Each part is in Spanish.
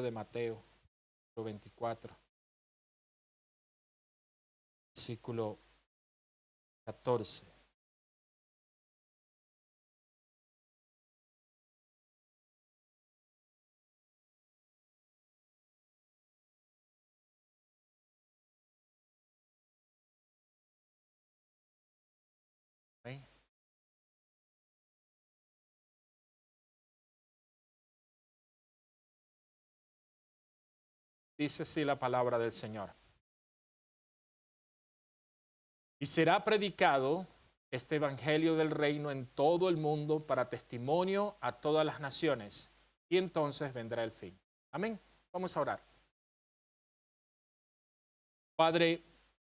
de Mateo, 24, versículo 14. ¿Sí? Dice así la palabra del Señor. Y será predicado este evangelio del reino en todo el mundo para testimonio a todas las naciones. Y entonces vendrá el fin. Amén. Vamos a orar. Padre,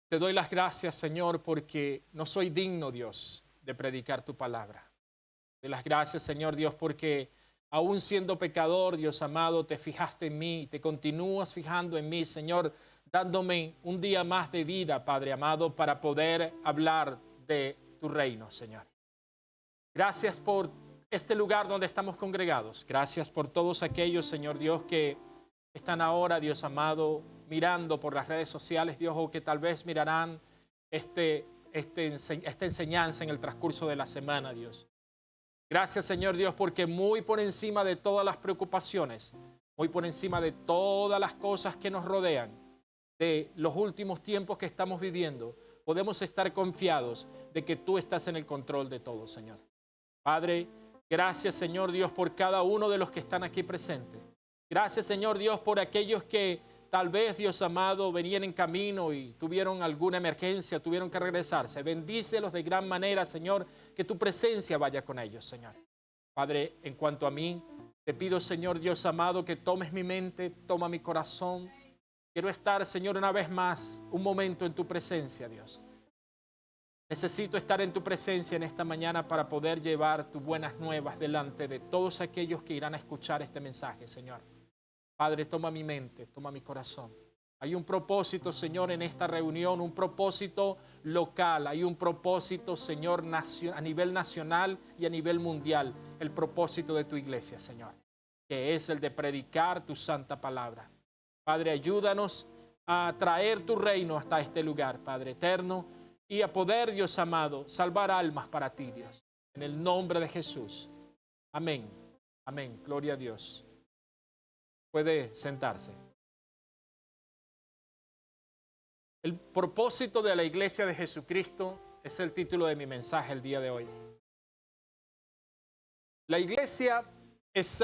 te doy las gracias, Señor, porque no soy digno, Dios, de predicar tu palabra. Te doy las gracias, Señor Dios, porque aún siendo pecador, Dios amado, te fijaste en mí, te continúas fijando en mí, Señor, dándome un día más de vida, Padre amado, para poder hablar de tu reino, Señor. Gracias por este lugar donde estamos congregados. Gracias por todos aquellos, Señor Dios, que están ahora, Dios amado, mirando por las redes sociales, Dios, o que tal vez mirarán esta enseñanza en el transcurso de la semana, Dios. Gracias, Señor Dios, porque muy por encima de todas las preocupaciones, muy por encima de todas las cosas que nos rodean, de los últimos tiempos que estamos viviendo, podemos estar confiados de que tú estás en el control de todo, Señor. Padre, gracias, Señor Dios, por cada uno de los que están aquí presentes. Gracias, Señor Dios, por aquellos que tal vez, Dios amado, venían en camino y tuvieron alguna emergencia, tuvieron que regresarse. Bendícelos de gran manera, Señor, que tu presencia vaya con ellos, Señor. Padre, en cuanto a mí, te pido, Señor Dios amado, que tomes mi mente, toma mi corazón. Quiero estar, Señor, una vez más, un momento en tu presencia, Dios. Necesito estar en tu presencia en esta mañana para poder llevar tus buenas nuevas delante de todos aquellos que irán a escuchar este mensaje, Señor. Padre, toma mi mente, toma mi corazón. Hay un propósito, Señor, en esta reunión, un propósito local. Hay un propósito, Señor, a nivel nacional y a nivel mundial. El propósito de tu iglesia, Señor, que es el de predicar tu santa palabra. Padre, ayúdanos a traer tu reino hasta este lugar, Padre eterno, y a poder, Dios amado, salvar almas para ti, Dios. En el nombre de Jesús. Amén. Amén. Gloria a Dios. Puede sentarse. El propósito de la Iglesia de Jesucristo es el título de mi mensaje el día de hoy. La Iglesia es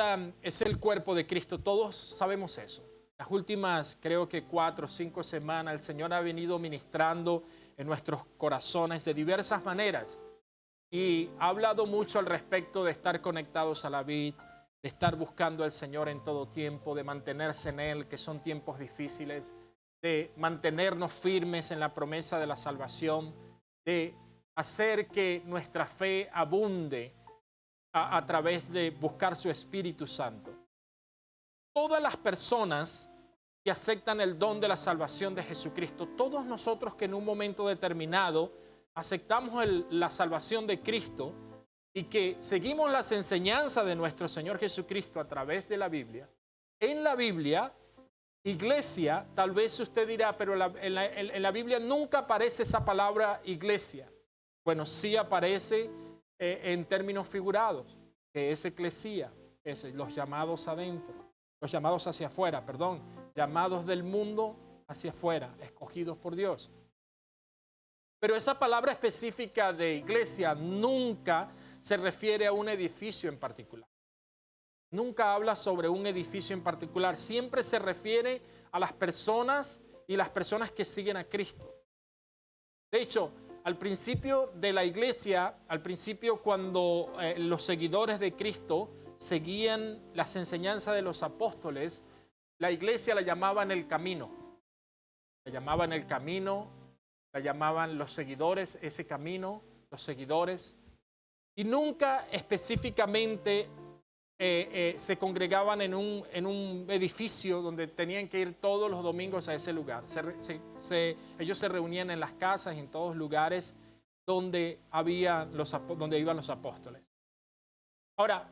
el cuerpo de Cristo. Todos sabemos eso. Las últimas, creo que 4 o 5 semanas, el Señor ha venido ministrando en nuestros corazones de diversas maneras. Y ha hablado mucho al respecto de estar conectados a la vid, de estar buscando al Señor en todo tiempo, de mantenerse en Él, que son tiempos difíciles, de mantenernos firmes en la promesa de la salvación, de hacer que nuestra fe abunde a través de buscar su Espíritu Santo. Todas las personas que aceptan el don de la salvación de Jesucristo, todos nosotros que en un momento determinado aceptamos la salvación de Cristo y que seguimos las enseñanzas de nuestro Señor Jesucristo a través de la Biblia, en la Biblia, iglesia, tal vez usted dirá, pero en la Biblia nunca aparece esa palabra iglesia. Bueno, sí aparece en términos figurados, que es eclesía, es los llamados adentro, los llamados hacia afuera, perdón, llamados del mundo hacia afuera, escogidos por Dios. Pero esa palabra específica de iglesia nunca se refiere a un edificio en particular. Nunca habla sobre un edificio en particular. Siempre se refiere a las personas y las personas que siguen a Cristo. De hecho, al principio de la iglesia, al principio cuando los seguidores de Cristo seguían las enseñanzas de los apóstoles, la iglesia la llamaban el camino. La llamaban el camino, la llamaban los seguidores, ese camino, los seguidores. Y nunca específicamente se congregaban en un edificio donde tenían que ir todos los domingos a ese lugar. Ellos se reunían en las casas y en todos lugares donde iban los apóstoles. Ahora,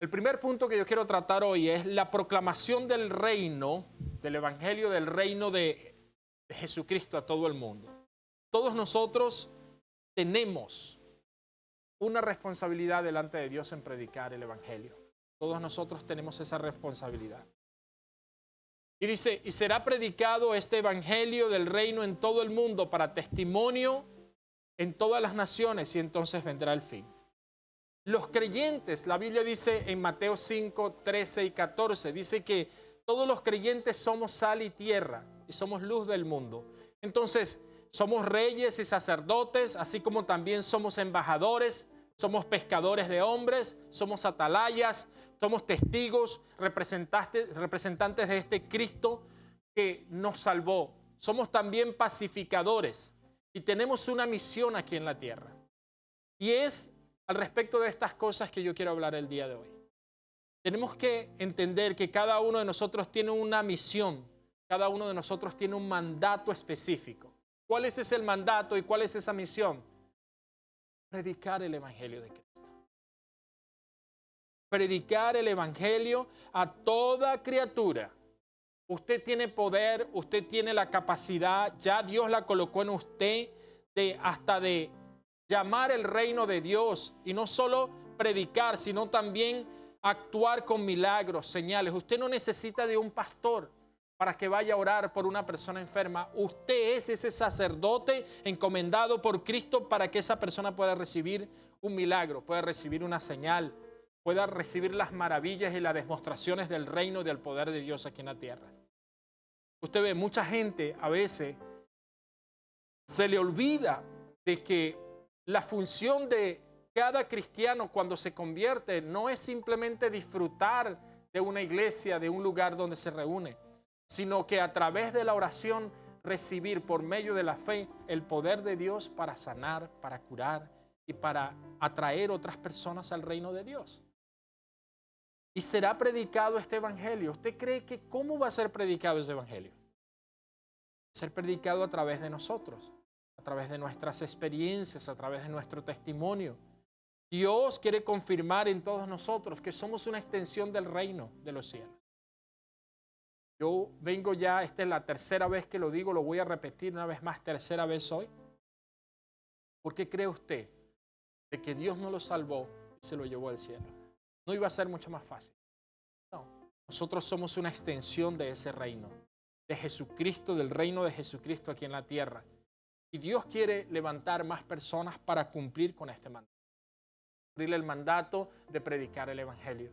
El primer punto que yo quiero tratar hoy es la proclamación del reino, del evangelio del reino de Jesucristo a todo el mundo. Todos nosotros tenemos una responsabilidad delante de Dios en predicar el evangelio. Todos nosotros tenemos esa responsabilidad. Y dice, y será predicado este evangelio del reino en todo el mundo para testimonio en todas las naciones y entonces vendrá el fin. Los creyentes, la Biblia dice en Mateo 5, 13 y 14, dice que todos los creyentes somos sal y tierra y somos luz del mundo. Entonces, somos reyes y sacerdotes, así como también somos embajadores, somos pescadores de hombres, somos atalayas, somos testigos, representantes de este Cristo que nos salvó. Somos también pacificadores y tenemos una misión aquí en la tierra. Y es al respecto de estas cosas que yo quiero hablar el día de hoy. Tenemos que entender que cada uno de nosotros tiene una misión, cada uno de nosotros tiene un mandato específico. ¿Cuál es ese mandato y cuál es esa misión? Predicar el evangelio de Cristo. Predicar el evangelio a toda criatura. Usted tiene poder, usted tiene la capacidad, ya Dios la colocó en usted hasta de llamar el reino de Dios y no solo predicar, sino también actuar con milagros, señales. Usted no necesita de un pastor para que vaya a orar por una persona enferma. Usted es ese sacerdote encomendado por Cristo para que esa persona pueda recibir un milagro, pueda recibir una señal, pueda recibir las maravillas y las demostraciones del reino y del poder de Dios aquí en la tierra. Usted ve, mucha gente a veces se le olvida de que la función de cada cristiano cuando se convierte no es simplemente disfrutar de una iglesia, de un lugar donde se reúne, sino que a través de la oración recibir por medio de la fe el poder de Dios para sanar, para curar y para atraer otras personas al reino de Dios. Y será predicado este evangelio. ¿Usted cree que cómo va a ser predicado ese evangelio? Ser predicado a través de nosotros, a través de nuestras experiencias, a través de nuestro testimonio. Dios quiere confirmar en todos nosotros que somos una extensión del reino de los cielos. Yo vengo ya, esta es la tercera vez que lo digo, lo voy a repetir una vez más, tercera vez hoy. ¿Por qué cree usted de que Dios no lo salvó y se lo llevó al cielo? No iba a ser mucho más fácil. No, nosotros somos una extensión de ese reino, de Jesucristo, del reino de Jesucristo aquí en la tierra. Y Dios quiere levantar más personas para cumplir con este mandato. Cumplir el mandato de predicar el evangelio.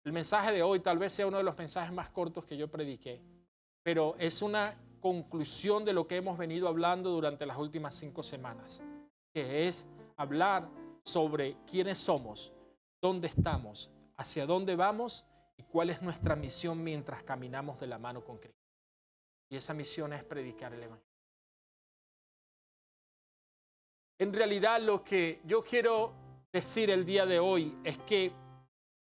El mensaje de hoy tal vez sea uno de los mensajes más cortos que yo prediqué, pero es una conclusión de lo que hemos venido hablando durante las últimas 5 semanas, que es hablar sobre quiénes somos, dónde estamos, hacia dónde vamos y cuál es nuestra misión mientras caminamos de la mano con Cristo. Y esa misión es predicar el evangelio. En realidad lo que yo quiero decir el día de hoy es que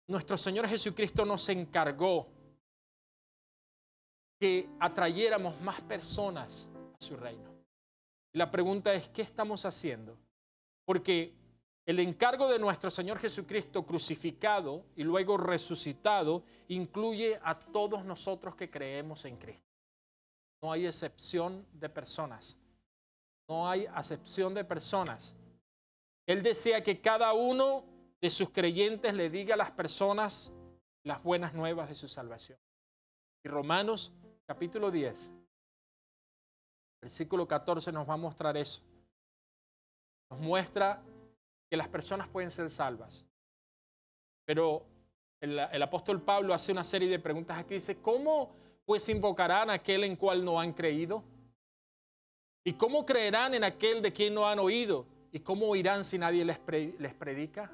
nuestro Señor Jesucristo nos encargó que atrayéramos más personas a su reino. Y la pregunta es, ¿qué estamos haciendo? Porque el encargo de nuestro Señor Jesucristo crucificado y luego resucitado incluye a todos nosotros que creemos en Cristo. No hay excepción de personas. No hay acepción de personas. Él desea que cada uno de sus creyentes le diga a las personas las buenas nuevas de su salvación. Y Romanos capítulo 10, versículo 14 nos va a mostrar eso. Nos muestra que las personas pueden ser salvas. Pero el apóstol Pablo hace una serie de preguntas aquí. Dice, ¿cómo pues invocarán a aquel en cual no han creído? ¿Y cómo creerán en aquel de quien no han oído? ¿Y cómo oirán si nadie les predica?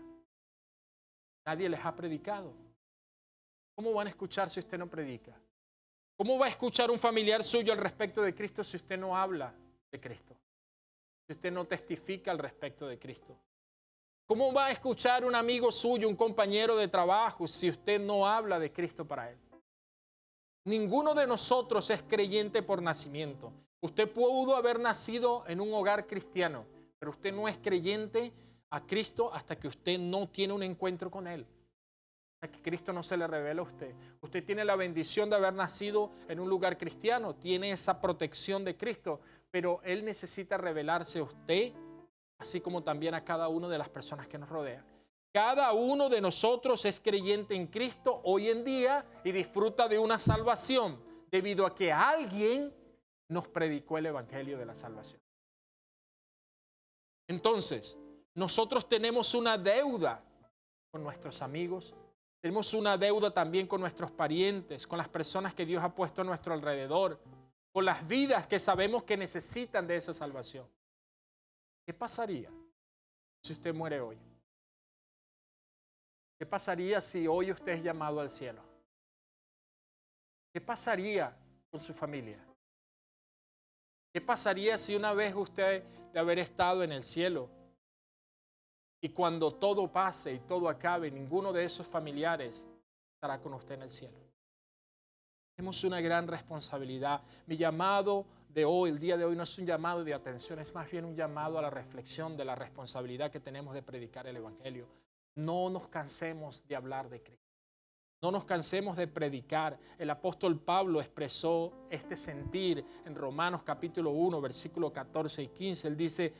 Nadie les ha predicado. ¿Cómo van a escuchar si usted no predica? ¿Cómo va a escuchar un familiar suyo al respecto de Cristo si usted no habla de Cristo? Si usted no testifica al respecto de Cristo. ¿Cómo va a escuchar un amigo suyo, un compañero de trabajo, si usted no habla de Cristo para él? Ninguno de nosotros es creyente por nacimiento. Usted pudo haber nacido en un hogar cristiano, pero usted no es creyente a Cristo hasta que usted no tiene un encuentro con Él. Que Cristo no se le revela a usted. Usted tiene la bendición de haber nacido en un lugar cristiano, tiene esa protección de Cristo, pero Él necesita revelarse a usted, así como también a cada una de las personas que nos rodean. Cada uno de nosotros es creyente en Cristo hoy en día y disfruta de una salvación debido a que alguien nos predicó el evangelio de la salvación. Entonces, nosotros tenemos una deuda con nuestros amigos, tenemos una deuda también con nuestros parientes, con las personas que Dios ha puesto a nuestro alrededor, con las vidas que sabemos que necesitan de esa salvación. ¿Qué pasaría si usted muere hoy? ¿Qué pasaría si hoy usted es llamado al cielo? ¿Qué pasaría con su familia? ¿Qué pasaría si una vez usted de haber estado en el cielo y cuando todo pase y todo acabe, ninguno de esos familiares estará con usted en el cielo? Tenemos una gran responsabilidad. Mi llamado de hoy, el día de hoy, no es un llamado de atención, es más bien un llamado a la reflexión de la responsabilidad que tenemos de predicar el evangelio. No nos cansemos de hablar de Cristo. No nos cansemos de predicar. El apóstol Pablo expresó este sentir en Romanos capítulo 1, versículos 14 y 15. Él dice,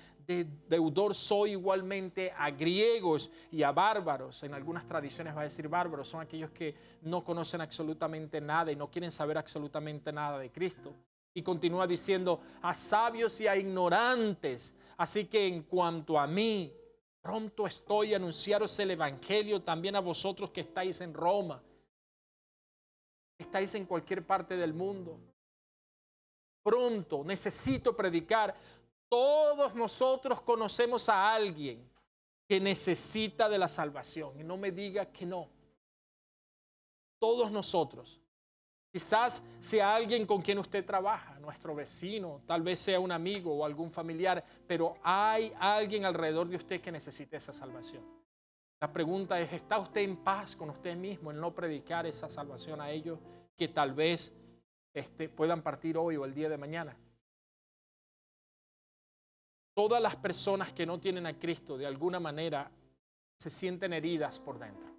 deudor soy igualmente a griegos y a bárbaros. En algunas tradiciones va a decir bárbaros, son aquellos que no conocen absolutamente nada y no quieren saber absolutamente nada de Cristo. Y continúa diciendo, a sabios y a ignorantes. Así que en cuanto a mí, pronto estoy a anunciaros el evangelio también a vosotros que estáis en Roma. Estáis en cualquier parte del mundo. Pronto necesito predicar. Todos nosotros conocemos a alguien que necesita de la salvación. Y no me diga que no. Todos nosotros. Quizás sea alguien con quien usted trabaja, nuestro vecino, tal vez sea un amigo o algún familiar, pero hay alguien alrededor de usted que necesite esa salvación. La pregunta es, ¿está usted en paz con usted mismo en no predicar esa salvación a ellos que tal vez puedan partir hoy o el día de mañana? Todas las personas que no tienen a Cristo de alguna manera se sienten heridas por dentro.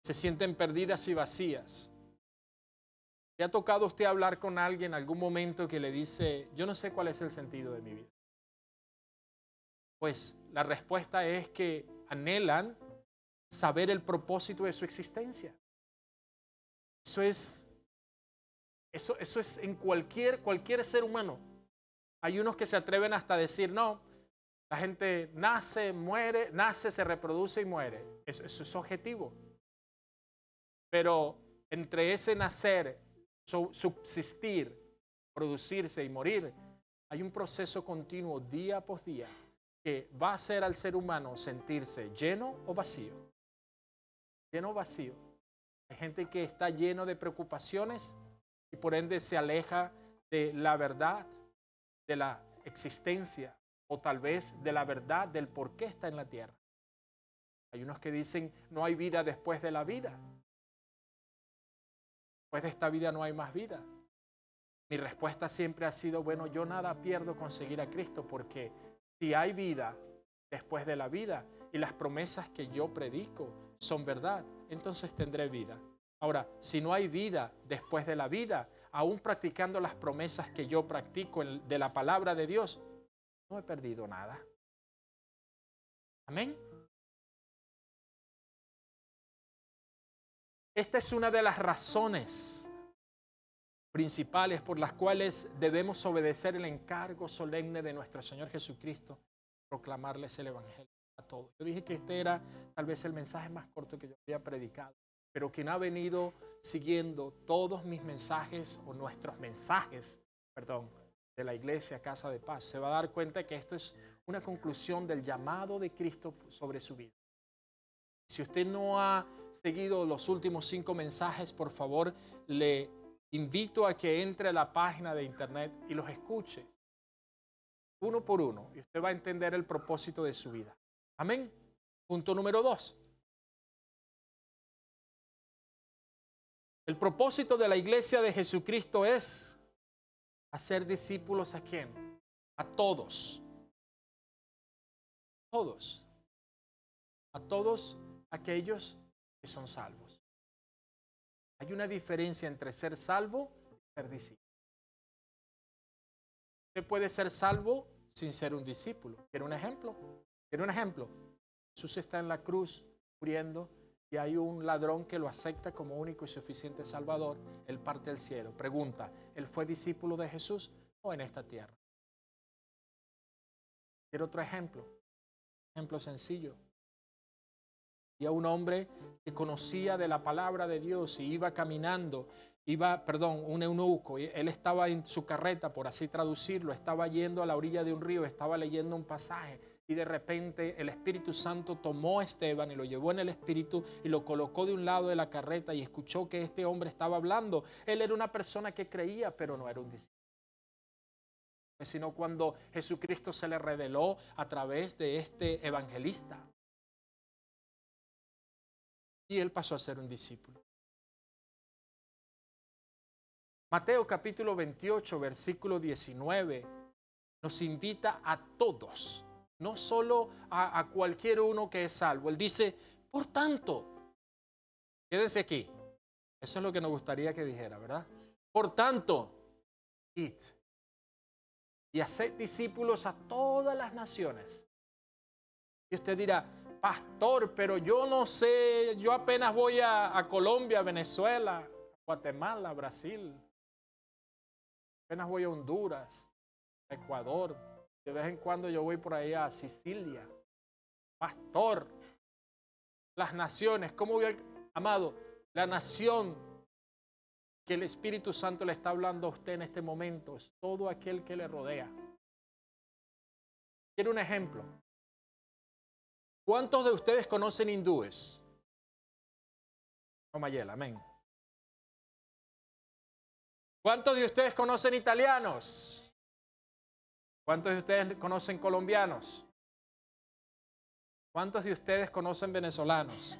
Se sienten perdidas y vacías. ¿Le ha tocado a usted hablar con alguien en algún momento que le dice, yo no sé cuál es el sentido de mi vida? Pues la respuesta es que anhelan saber el propósito de su existencia. Eso es en cualquier ser humano. Hay unos que se atreven hasta a decir, no, la gente nace, muere, nace, se reproduce y muere. Eso es objetivo. Pero entre ese nacer, subsistir, producirse y morir, hay un proceso continuo día por día que va a hacer al ser humano sentirse lleno o vacío. Lleno o vacío. Hay gente que está lleno de preocupaciones y por ende se aleja de la verdad, de la existencia o tal vez de la verdad del por qué está en la tierra. Hay unos que dicen no hay vida después de la vida. Después de esta vida no hay más vida. Mi respuesta siempre ha sido, bueno, yo nada pierdo con seguir a Cristo porque si hay vida después de la vida y las promesas que yo predico son verdad, entonces tendré vida. Ahora, si no hay vida después de la vida, aún practicando las promesas que yo practico de la palabra de Dios, no he perdido nada. Amén. Esta es una de las razones principales por las cuales debemos obedecer el encargo solemne de nuestro Señor Jesucristo, proclamarles el evangelio a todos. Yo dije que este era tal vez el mensaje más corto que yo había predicado, pero quien ha venido siguiendo todos mis mensajes o nuestros mensajes, de la iglesia Casa de Paz, se va a dar cuenta que esto es una conclusión del llamado de Cristo sobre su vida. Si usted no ha seguido los últimos 5 mensajes, por favor, le invito a que entre a la página de internet y los escuche uno por uno y usted va a entender el propósito de su vida. Amén. Punto número 2. El propósito de la iglesia de Jesucristo es hacer discípulos ¿a quién? A todos. Todos. A todos aquellos que son salvos. Hay una diferencia entre ser salvo y ser discípulo. Usted puede ser salvo sin ser un discípulo. ¿Quiere un ejemplo? ¿Quiere un ejemplo? Jesús está en la cruz muriendo y hay un ladrón que lo acepta como único y suficiente Salvador. Él parte al cielo. Pregunta, ¿él fue discípulo de Jesús o en esta tierra? ¿Quiere otro ejemplo? Ejemplo sencillo. Y a un hombre que conocía de la palabra de Dios y iba caminando, un eunuco, y él estaba en su carreta, por así traducirlo, estaba yendo a la orilla de un río, estaba leyendo un pasaje y de repente el Espíritu Santo tomó a Esteban y lo llevó en el Espíritu y lo colocó de un lado de la carreta y escuchó que este hombre estaba hablando. Él era una persona que creía, pero no era un discípulo. Sino cuando Jesucristo se le reveló a través de este evangelista. Y él pasó a ser un discípulo. Mateo capítulo 28, versículo 19, nos invita a todos, no solo a cualquier uno que es salvo. Él dice, por tanto, quédense aquí. Eso es lo que nos gustaría que dijera, ¿verdad? Por tanto, id y haced discípulos a todas las naciones. Y usted dirá, pastor, pero yo no sé, yo apenas voy a Colombia, Venezuela, Guatemala, Brasil. Apenas voy a Honduras, a Ecuador. De vez en cuando yo voy por ahí a Sicilia. Pastor, las naciones, ¿cómo voy amado? La nación que el Espíritu Santo le está hablando a usted en este momento es todo aquel que le rodea. Quiero un ejemplo. ¿Cuántos de ustedes conocen hindúes? No, Mayela, amén. ¿Cuántos de ustedes conocen italianos? ¿Cuántos de ustedes conocen colombianos? ¿Cuántos de ustedes conocen venezolanos?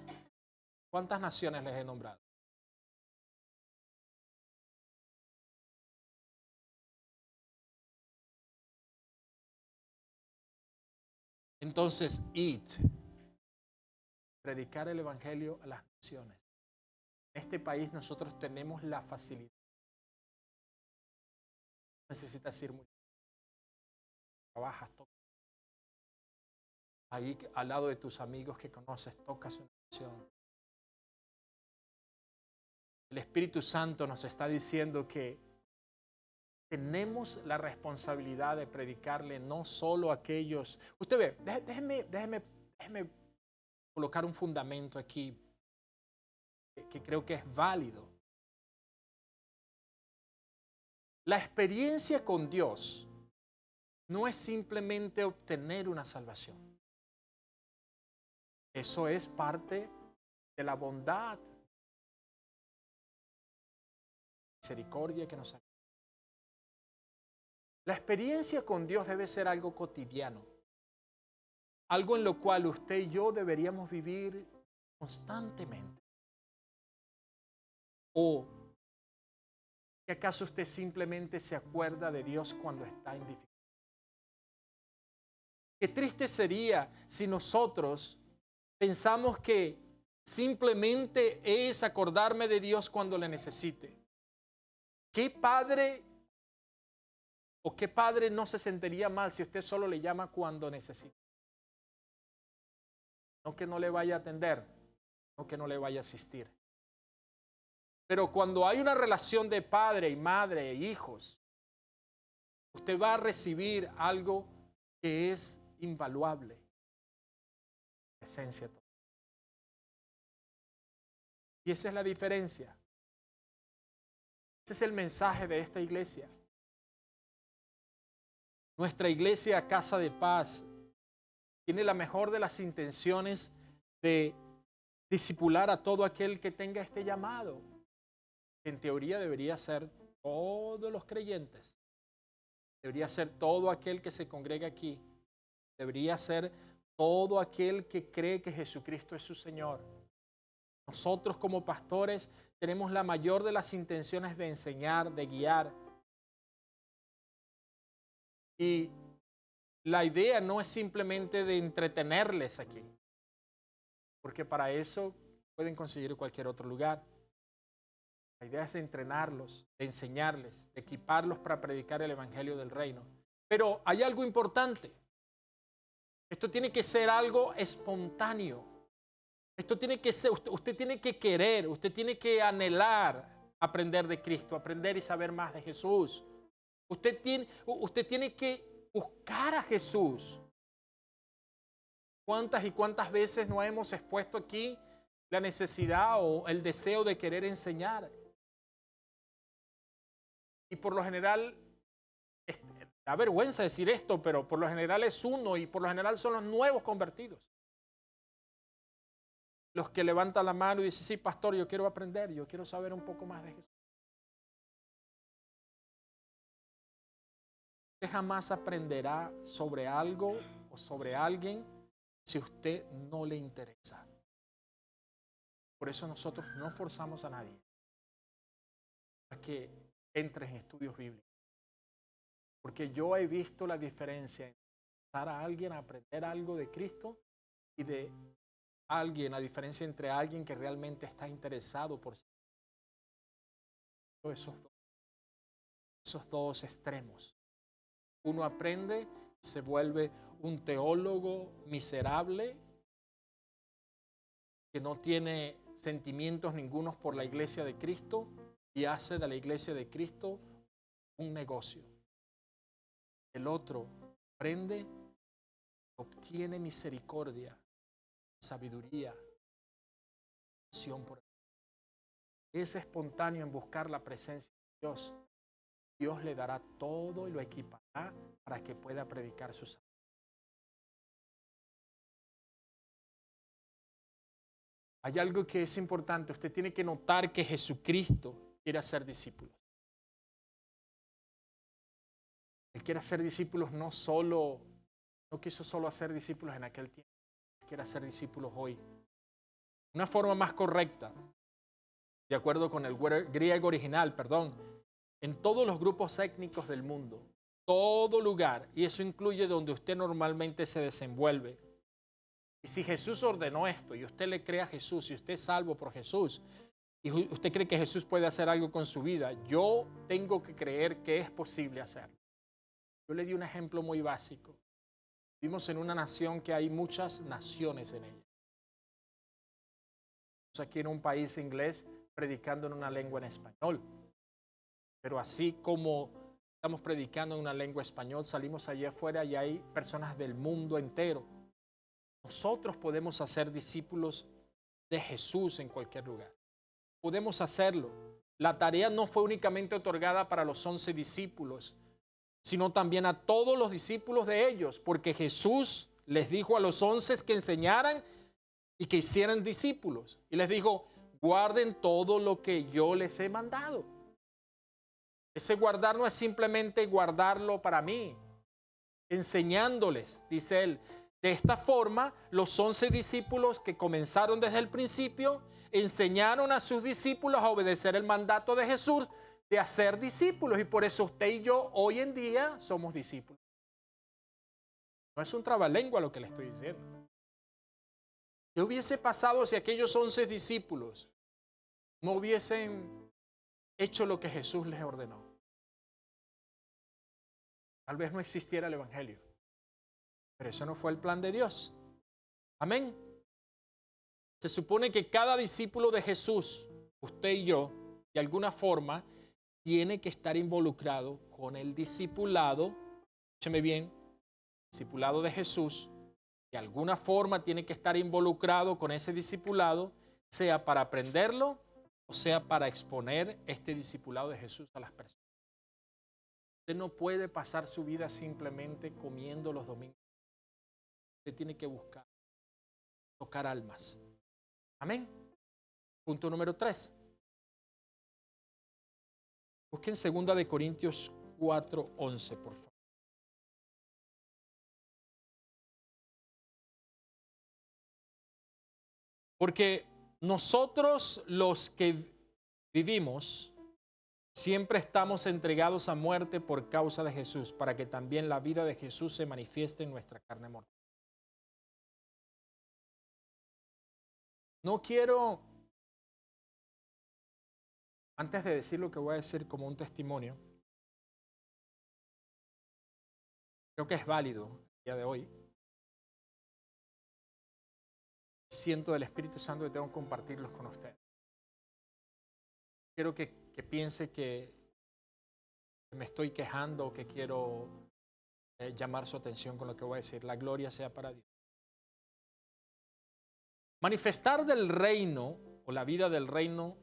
¿Cuántas naciones les he nombrado? Entonces, id, predicar el evangelio a las naciones. En este país nosotros tenemos la facilidad. Necesitas ir mucho. Trabajas, tocas. Ahí al lado de tus amigos que conoces, tocas una canción. El Espíritu Santo nos está diciendo que tenemos la responsabilidad de predicarle no solo a aquellos. Usted ve, déjeme colocar un fundamento aquí que creo que es válido. La experiencia con Dios no es simplemente obtener una salvación. Eso es parte de la bondad, misericordia que nos ha. La experiencia con Dios debe ser algo cotidiano, algo en lo cual usted y yo deberíamos vivir constantemente. ¿O que acaso usted simplemente se acuerda de Dios cuando está en dificultad? Qué triste sería si nosotros pensamos que simplemente es acordarme de Dios cuando le necesite. ¿Qué padre o qué padre no se sentiría mal si usted solo le llama cuando necesita? No que no le vaya a atender, no que no le vaya a asistir. Pero cuando hay una relación de padre y madre e hijos, usted va a recibir algo que es invaluable. Esencia total. Y esa es la diferencia. Ese es el mensaje de esta iglesia. Nuestra iglesia, Casa de Paz, tiene la mejor de las intenciones de discipular a todo aquel que tenga este llamado. En teoría debería ser todos los creyentes. Debería ser todo aquel que se congrega aquí. Debería ser todo aquel que cree que Jesucristo es su Señor. Nosotros como pastores tenemos la mayor de las intenciones de enseñar, de guiar. Y la idea no es simplemente de entretenerles aquí. porque para eso pueden conseguir cualquier otro lugar. La idea es de entrenarlos, de enseñarles, de equiparlos para predicar el evangelio del reino. Pero hay algo importante. Esto tiene que ser algo espontáneo. Esto tiene que ser, usted tiene que querer, usted tiene que anhelar aprender de Cristo, aprender y saber más de Jesús. Usted tiene que buscar a Jesús. ¿Cuántas y cuántas veces no hemos expuesto aquí la necesidad o el deseo de querer enseñar? Y por lo general, da vergüenza decir esto, pero por lo general es uno y por lo general son los nuevos convertidos. Los que levantan la mano y dicen, sí, pastor, yo quiero aprender, yo quiero saber un poco más de Jesús. Usted jamás aprenderá sobre algo o sobre alguien si usted no le interesa. Por eso nosotros no forzamos a nadie a que entre en estudios bíblicos. Porque yo he visto la diferencia entre empezar a alguien a aprender algo de Cristo y de alguien, la diferencia entre alguien que realmente está interesado por esos dos extremos. Uno aprende, se vuelve un teólogo miserable que no tiene sentimientos ningunos por la iglesia de Cristo y hace de la iglesia de Cristo un negocio. El otro aprende, obtiene misericordia, sabiduría, pasión por Él. Es espontáneo en buscar la presencia de Dios. Dios le dará todo y lo equipará para que pueda predicar su salvación. Hay algo que es importante. Usted tiene que notar que Jesucristo quiere hacer discípulos. Él quiere hacer discípulos no quiso solo hacer discípulos en aquel tiempo. Él quiere hacer discípulos hoy. Una forma más correcta, de acuerdo con el griego original, en todos los grupos étnicos del mundo, todo lugar, y eso incluye donde usted normalmente se desenvuelve. Y si Jesús ordenó esto y usted le cree a Jesús y usted es salvo por Jesús y usted cree que Jesús puede hacer algo con su vida, yo tengo que creer que es posible hacerlo. Yo le di un ejemplo muy básico. Vivimos en una nación que hay muchas naciones en ella. Estamos aquí en un país inglés predicando en una lengua en español. Pero así como estamos predicando en una lengua español, salimos allá afuera y hay personas del mundo entero. Nosotros podemos hacer discípulos de Jesús en cualquier lugar. Podemos hacerlo. La tarea no fue únicamente otorgada para los 11 discípulos, sino también a todos los discípulos de ellos, porque Jesús les dijo a los 11 que enseñaran y que hicieran discípulos. Y les dijo, guarden todo lo que yo les he mandado. Ese guardar no es simplemente guardarlo para mí, enseñándoles, dice él. De esta forma, los 11 discípulos que comenzaron desde el principio, enseñaron a sus discípulos a obedecer el mandato de Jesús de hacer discípulos. Y por eso usted y yo hoy en día somos discípulos. No es un trabalengua lo que le estoy diciendo. ¿Qué hubiese pasado si aquellos 11 discípulos no hubiesen hecho lo que Jesús les ordenó? Tal vez no existiera el evangelio. Pero eso no fue el plan de Dios. Amén. Se supone que cada discípulo de Jesús, usted y yo, de alguna forma, tiene que estar involucrado con el discipulado. Escúcheme bien, discipulado de Jesús, de alguna forma tiene que estar involucrado con ese discipulado, sea para aprenderlo o sea para exponer este discipulado de Jesús a las personas. Usted no puede pasar su vida simplemente comiendo los domingos. Usted tiene que buscar, tocar almas. Amén. Punto número 3. Busquen 2 Corintios 4:11, por favor. Porque nosotros los que vivimos siempre estamos entregados a muerte por causa de Jesús, para que también la vida de Jesús se manifieste en nuestra carne mortal. No quiero, antes de decir lo que voy a decir como un testimonio, creo que es válido el día de hoy. Siento del Espíritu Santo que tengo que compartirlos con ustedes. Quiero que piense que me estoy quejando o que quiero llamar su atención con lo que voy a decir. La gloria sea para Dios. Manifestar del reino o la vida del reino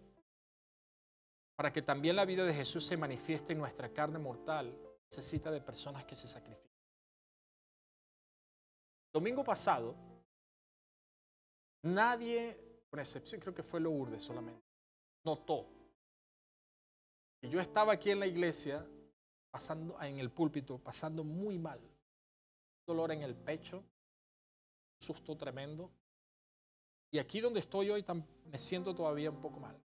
para que también la vida de Jesús se manifieste en nuestra carne mortal necesita de personas que se sacrifiquen. Domingo pasado, nadie, con excepción creo que fue Lourdes solamente, notó que yo estaba aquí en la iglesia, pasando en el púlpito, pasando muy mal. Dolor en el pecho, susto tremendo. Y aquí donde estoy hoy me siento todavía un poco mal.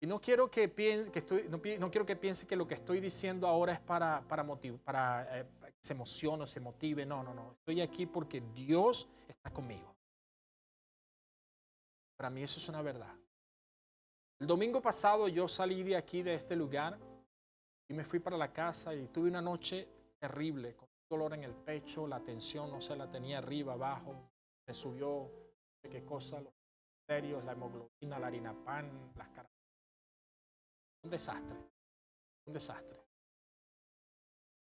Y no quiero que piense no quiero que piense que lo que estoy diciendo ahora es para que se emocione o se motive. No. Estoy aquí porque Dios está conmigo. Para mí eso es una verdad. El domingo pasado yo salí de aquí, de este lugar, y me fui para la casa y tuve una noche terrible, con dolor en el pecho, la tensión no se la tenía arriba, abajo, me subió, no sé qué cosa, los serios, la hemoglobina, la harina pan, las caras. Un desastre, un desastre.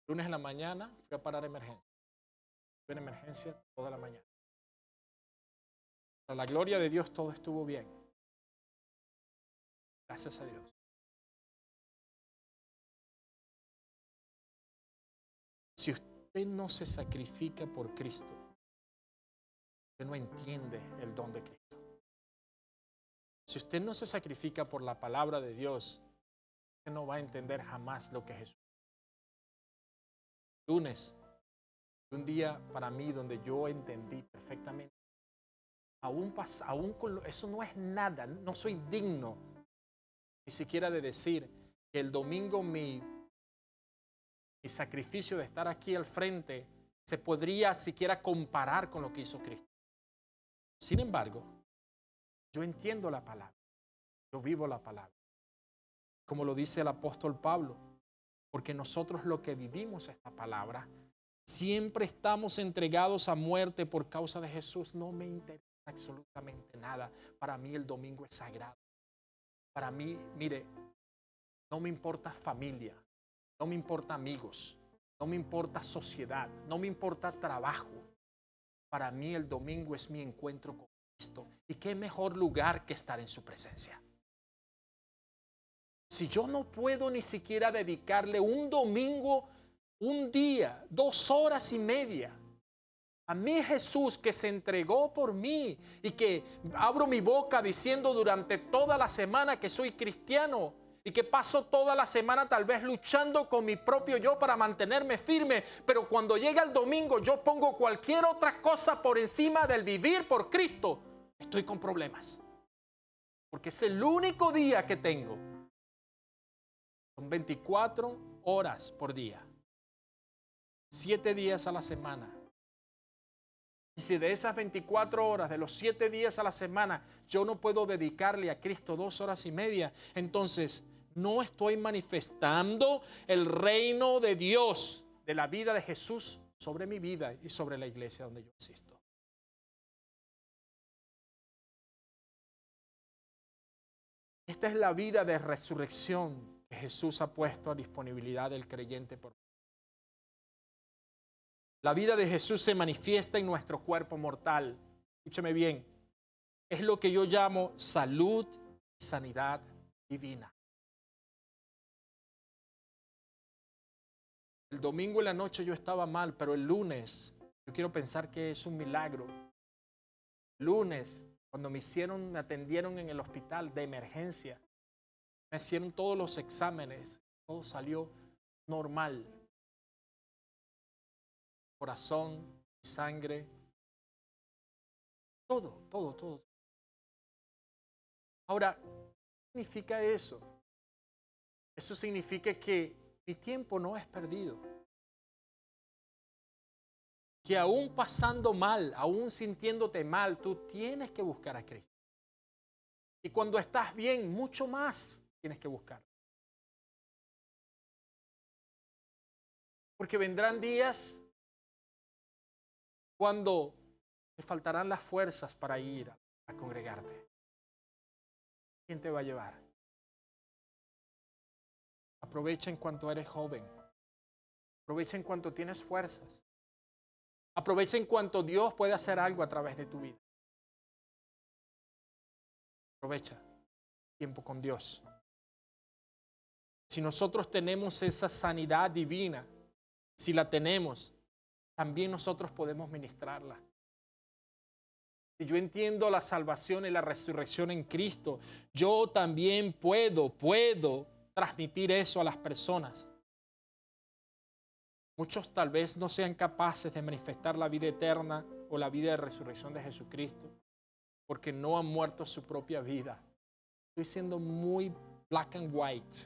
Lunes en la mañana fui a parar emergencia. Fui en emergencia toda la mañana. Para la gloria de Dios todo estuvo bien. Gracias a Dios. Si usted no se sacrifica por Cristo, usted no entiende el don de Cristo. Si usted no se sacrifica por la palabra de Dios, usted no va a entender jamás lo que es Jesús. Lunes, un día para mí donde yo entendí perfectamente. Aún con eso no es nada, no soy digno ni siquiera de decir que el domingo mi sacrificio de estar aquí al frente se podría siquiera comparar con lo que hizo Cristo. Sin embargo, yo entiendo la palabra, yo vivo la palabra, como lo dice el apóstol Pablo, porque nosotros lo que vivimos esta palabra, siempre estamos entregados a muerte por causa de Jesús. No me interesa absolutamente nada. Para mí el domingo es sagrado. Para mí, mire, no me importa familia, no me importa amigos, no me importa sociedad, no me importa trabajo. Para mí el domingo es mi encuentro con Cristo. ¿Y qué mejor lugar que estar en su presencia? Si yo no puedo ni siquiera dedicarle un domingo, un día, 2 horas y media, a mí Jesús que se entregó por mí y que abro mi boca diciendo durante toda la semana que soy cristiano y que paso toda la semana tal vez luchando con mi propio yo para mantenerme firme, pero cuando llega el domingo yo pongo cualquier otra cosa por encima del vivir por Cristo, estoy con problemas. Porque es el único día que tengo. Son 24 horas por día, 7 días a la semana. Y si de esas 24 horas, de los 7 días a la semana, yo no puedo dedicarle a Cristo 2 horas y media, entonces no estoy manifestando el reino de Dios, de la vida de Jesús sobre mi vida y sobre la iglesia donde yo asisto. Esta es la vida de resurrección que Jesús ha puesto a disponibilidad del creyente por La vida de Jesús se manifiesta en nuestro cuerpo mortal. Escúcheme bien. Es lo que yo llamo salud y sanidad divina. El domingo en la noche yo estaba mal, pero el lunes, yo quiero pensar que es un milagro. Lunes, cuando me atendieron en el hospital de emergencia, me hicieron todos los exámenes, todo salió normal. Corazón, sangre, todo. Ahora, ¿qué significa eso? Eso significa que mi tiempo no es perdido. que aún pasando mal, aún sintiéndote mal, tú tienes que buscar a Cristo. Y cuando estás bien, mucho más tienes que buscar. Porque vendrán días cuando te faltarán las fuerzas para ir a congregarte. ¿Quién te va a llevar? Aprovecha en cuanto eres joven. Aprovecha en cuanto tienes fuerzas. Aprovecha en cuanto Dios puede hacer algo a través de tu vida. Aprovecha tiempo con Dios. Si nosotros tenemos esa sanidad divina, si la tenemos, también nosotros podemos ministrarla. Si yo entiendo la salvación y la resurrección en Cristo, yo también puedo transmitir eso a las personas. Muchos tal vez no sean capaces de manifestar la vida eterna o la vida de resurrección de Jesucristo porque no han muerto su propia vida. Estoy siendo muy black and white.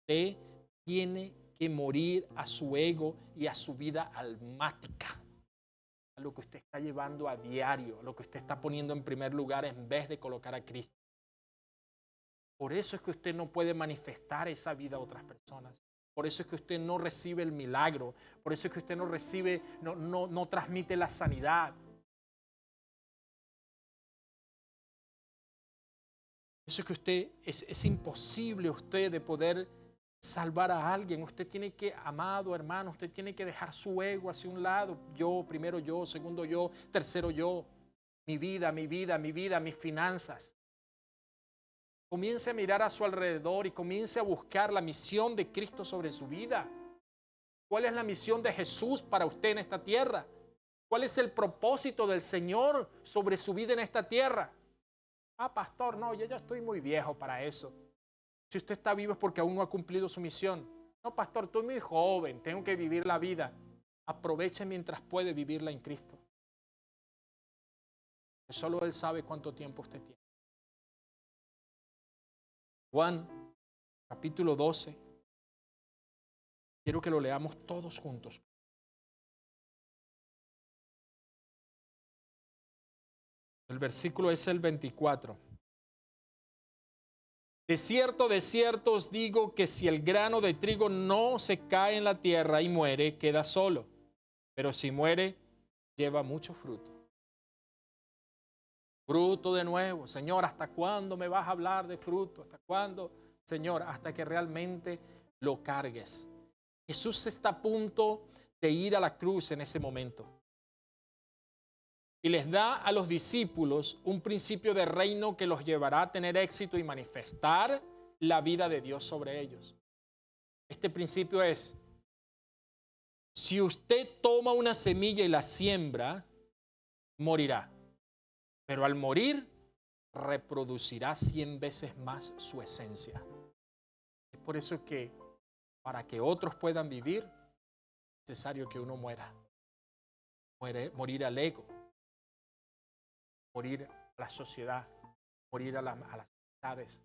Usted tiene que morir a su ego y a su vida almática, a lo que usted está llevando a diario, a lo que usted está poniendo en primer lugar en vez de colocar a Cristo. Por eso es que usted no puede manifestar esa vida a otras personas. Por eso es que usted no recibe el milagro. Por eso es que usted no recibe, no transmite la sanidad. Eso es que usted, es imposible usted de poder salvar a alguien. Usted tiene que, amado hermano, usted tiene que dejar su ego hacia un lado. Yo, primero yo, segundo yo, tercero yo. Mi vida, mis finanzas. Comience a mirar a su alrededor y comience a buscar la misión de Cristo sobre su vida. ¿Cuál es la misión de Jesús para usted en esta tierra? ¿Cuál es el propósito del Señor sobre su vida en esta tierra? Ah, pastor, no, yo ya estoy muy viejo para eso. Si usted está vivo es porque aún no ha cumplido su misión. No, pastor, estoy muy joven, tengo que vivir la vida. Aproveche mientras puede vivirla en Cristo. Solo Él sabe cuánto tiempo usted tiene. Juan, capítulo 12. Quiero que lo leamos todos juntos. El versículo es el 24. De cierto os digo que si el grano de trigo no se cae en la tierra y muere, queda solo. Pero si muere, lleva mucho fruto. Fruto de nuevo. Señor, ¿hasta cuándo me vas a hablar de fruto? ¿Hasta cuándo? Señor, hasta que realmente lo cargues. Jesús está a punto de ir a la cruz en ese momento. Y les da a los discípulos un principio de reino que los llevará a tener éxito y manifestar la vida de Dios sobre ellos. Este principio es, si usted toma una semilla y la siembra, morirá. Pero al morir, reproducirá 100 veces más su esencia. Es por eso que para que otros puedan vivir, es necesario que uno muera. Morir al ego, morir a la sociedad, morir a las amistades,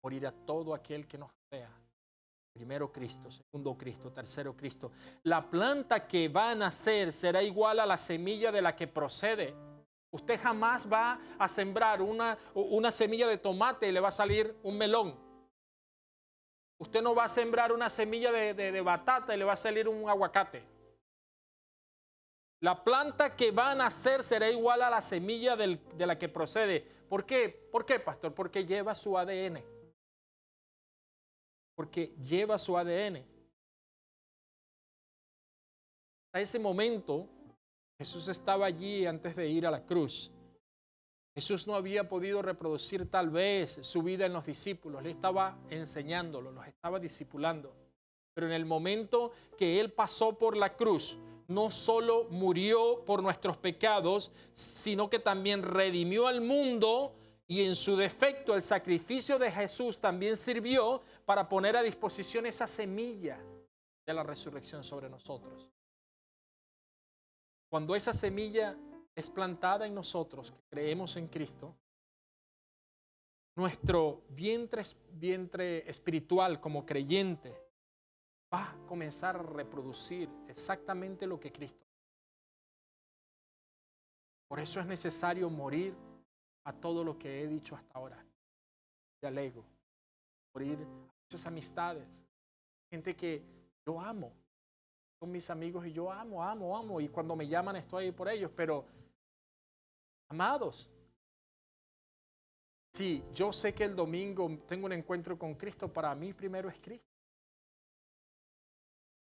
morir a todo aquel que nos vea. Primero Cristo, segundo Cristo, tercero Cristo. La planta que va a nacer será igual a la semilla de la que procede. Usted jamás va a sembrar una semilla de tomate y le va a salir un melón. Usted no va a sembrar una semilla de batata y le va a salir un aguacate. La planta que va a nacer será igual a la semilla de la que procede. ¿Por qué? ¿Por qué, pastor? Porque lleva su ADN. Porque lleva su ADN. A ese momento, Jesús estaba allí antes de ir a la cruz. Jesús no había podido reproducir tal vez su vida en los discípulos. Le estaba enseñándolo, los estaba discipulando. Pero en el momento que Él pasó por la cruz, no solo murió por nuestros pecados, sino que también redimió al mundo y en su defecto el sacrificio de Jesús también sirvió para poner a disposición esa semilla de la resurrección sobre nosotros. Cuando esa semilla es plantada en nosotros, que creemos en Cristo, nuestro vientre espiritual como creyente va a comenzar a reproducir exactamente lo que Cristo. Por eso es necesario morir a todo lo que he dicho hasta ahora. Y al ego, morir a muchas amistades, gente que yo amo, son mis amigos y yo amo, y cuando me llaman estoy ahí por ellos, pero amados, sí, yo sé que el domingo tengo un encuentro con Cristo, para mí primero es Cristo.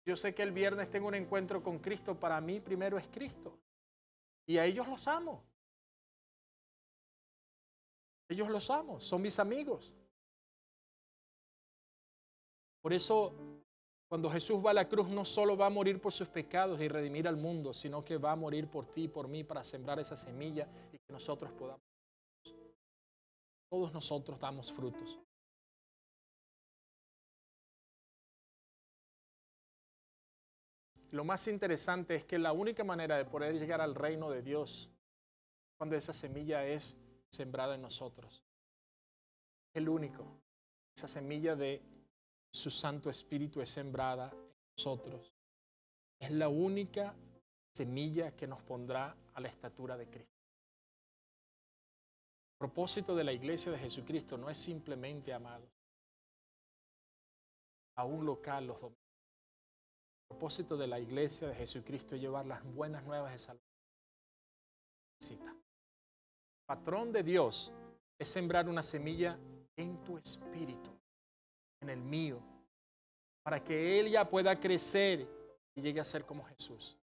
Yo sé que el viernes tengo un encuentro con Cristo, para mí primero es Cristo. Y a ellos los amo. Ellos los amo, son mis amigos. Por eso, cuando Jesús va a la cruz, no solo va a morir por sus pecados y redimir al mundo, sino que va a morir por ti y por mí para sembrar esa semilla y que nosotros podamos. Todos nosotros damos frutos. Lo más interesante es que la única manera de poder llegar al reino de Dios, cuando esa semilla es sembrada en nosotros. El único. Esa semilla de su Santo Espíritu es sembrada en nosotros. Es la única semilla que nos pondrá a la estatura de Cristo. El propósito de la iglesia de Jesucristo no es simplemente, amados, a un local los domingos. El propósito de la iglesia de Jesucristo es llevar las buenas nuevas de salvación. El patrón de Dios es sembrar una semilla en tu espíritu, en el mío, para que Él ya pueda crecer y llegue a ser como Jesús.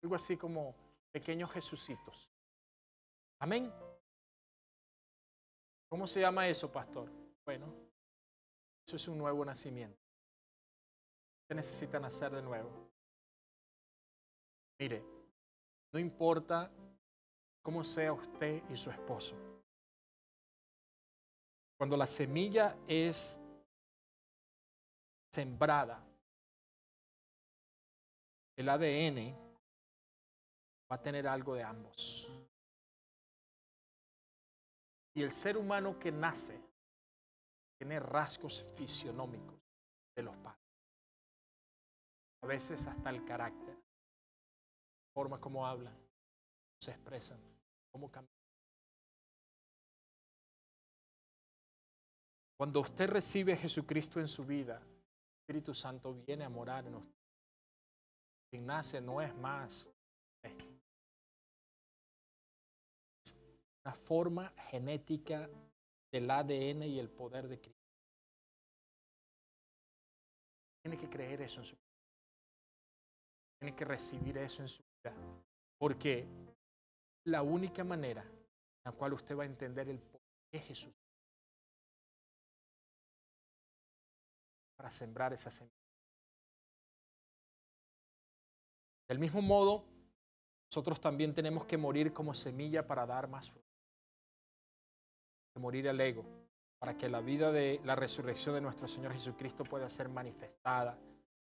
Algo así como pequeños Jesucitos. Amén. ¿Cómo se llama eso, pastor? Bueno, eso es un nuevo nacimiento. Usted necesita nacer de nuevo. Mire, no importa cómo sea usted y su esposo. Cuando la semilla es sembrada, el ADN va a tener algo de ambos. Y el ser humano que nace tiene rasgos fisionómicos de los padres. A veces hasta el carácter, la forma como hablan, se expresan, cómo caminan. Cuando usted recibe a Jesucristo en su vida, el Espíritu Santo viene a morar en usted. Quien nace no es más una forma genética del ADN y el poder de Cristo. Tiene que creer eso en su vida. Tiene que recibir eso en su vida. Porque la única manera en la cual usted va a entender el por qué Jesús para sembrar esa semilla. Del mismo modo, nosotros también tenemos que morir como semilla para dar más fruto. Morir al ego, para que la vida de la resurrección de nuestro Señor Jesucristo pueda ser manifestada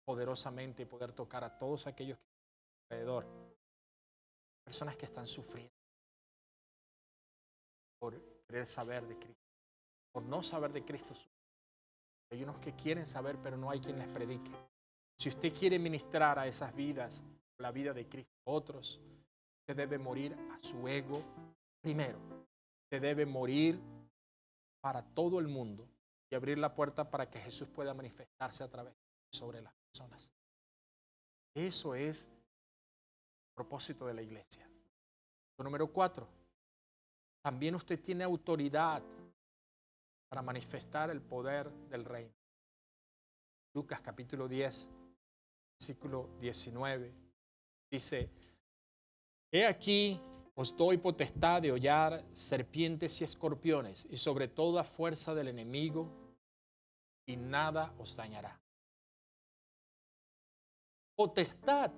poderosamente y poder tocar a todos aquellos que están alrededor. Personas que están sufriendo por querer saber de Cristo, por no saber de Cristo. Hay unos que quieren saber, pero no hay quien les predique. Si usted quiere ministrar a esas vidas, la vida de Cristo a otros, usted debe morir a su ego primero. Usted debe morir para todo el mundo y abrir la puerta para que Jesús pueda manifestarse a través sobre las personas. Eso es el propósito de la iglesia. Número 4. También usted tiene autoridad para manifestar el poder del reino. Lucas capítulo 10, versículo 19, dice: He aquí, os doy potestad de hollar serpientes y escorpiones y sobre toda fuerza del enemigo, y nada os dañará. Potestad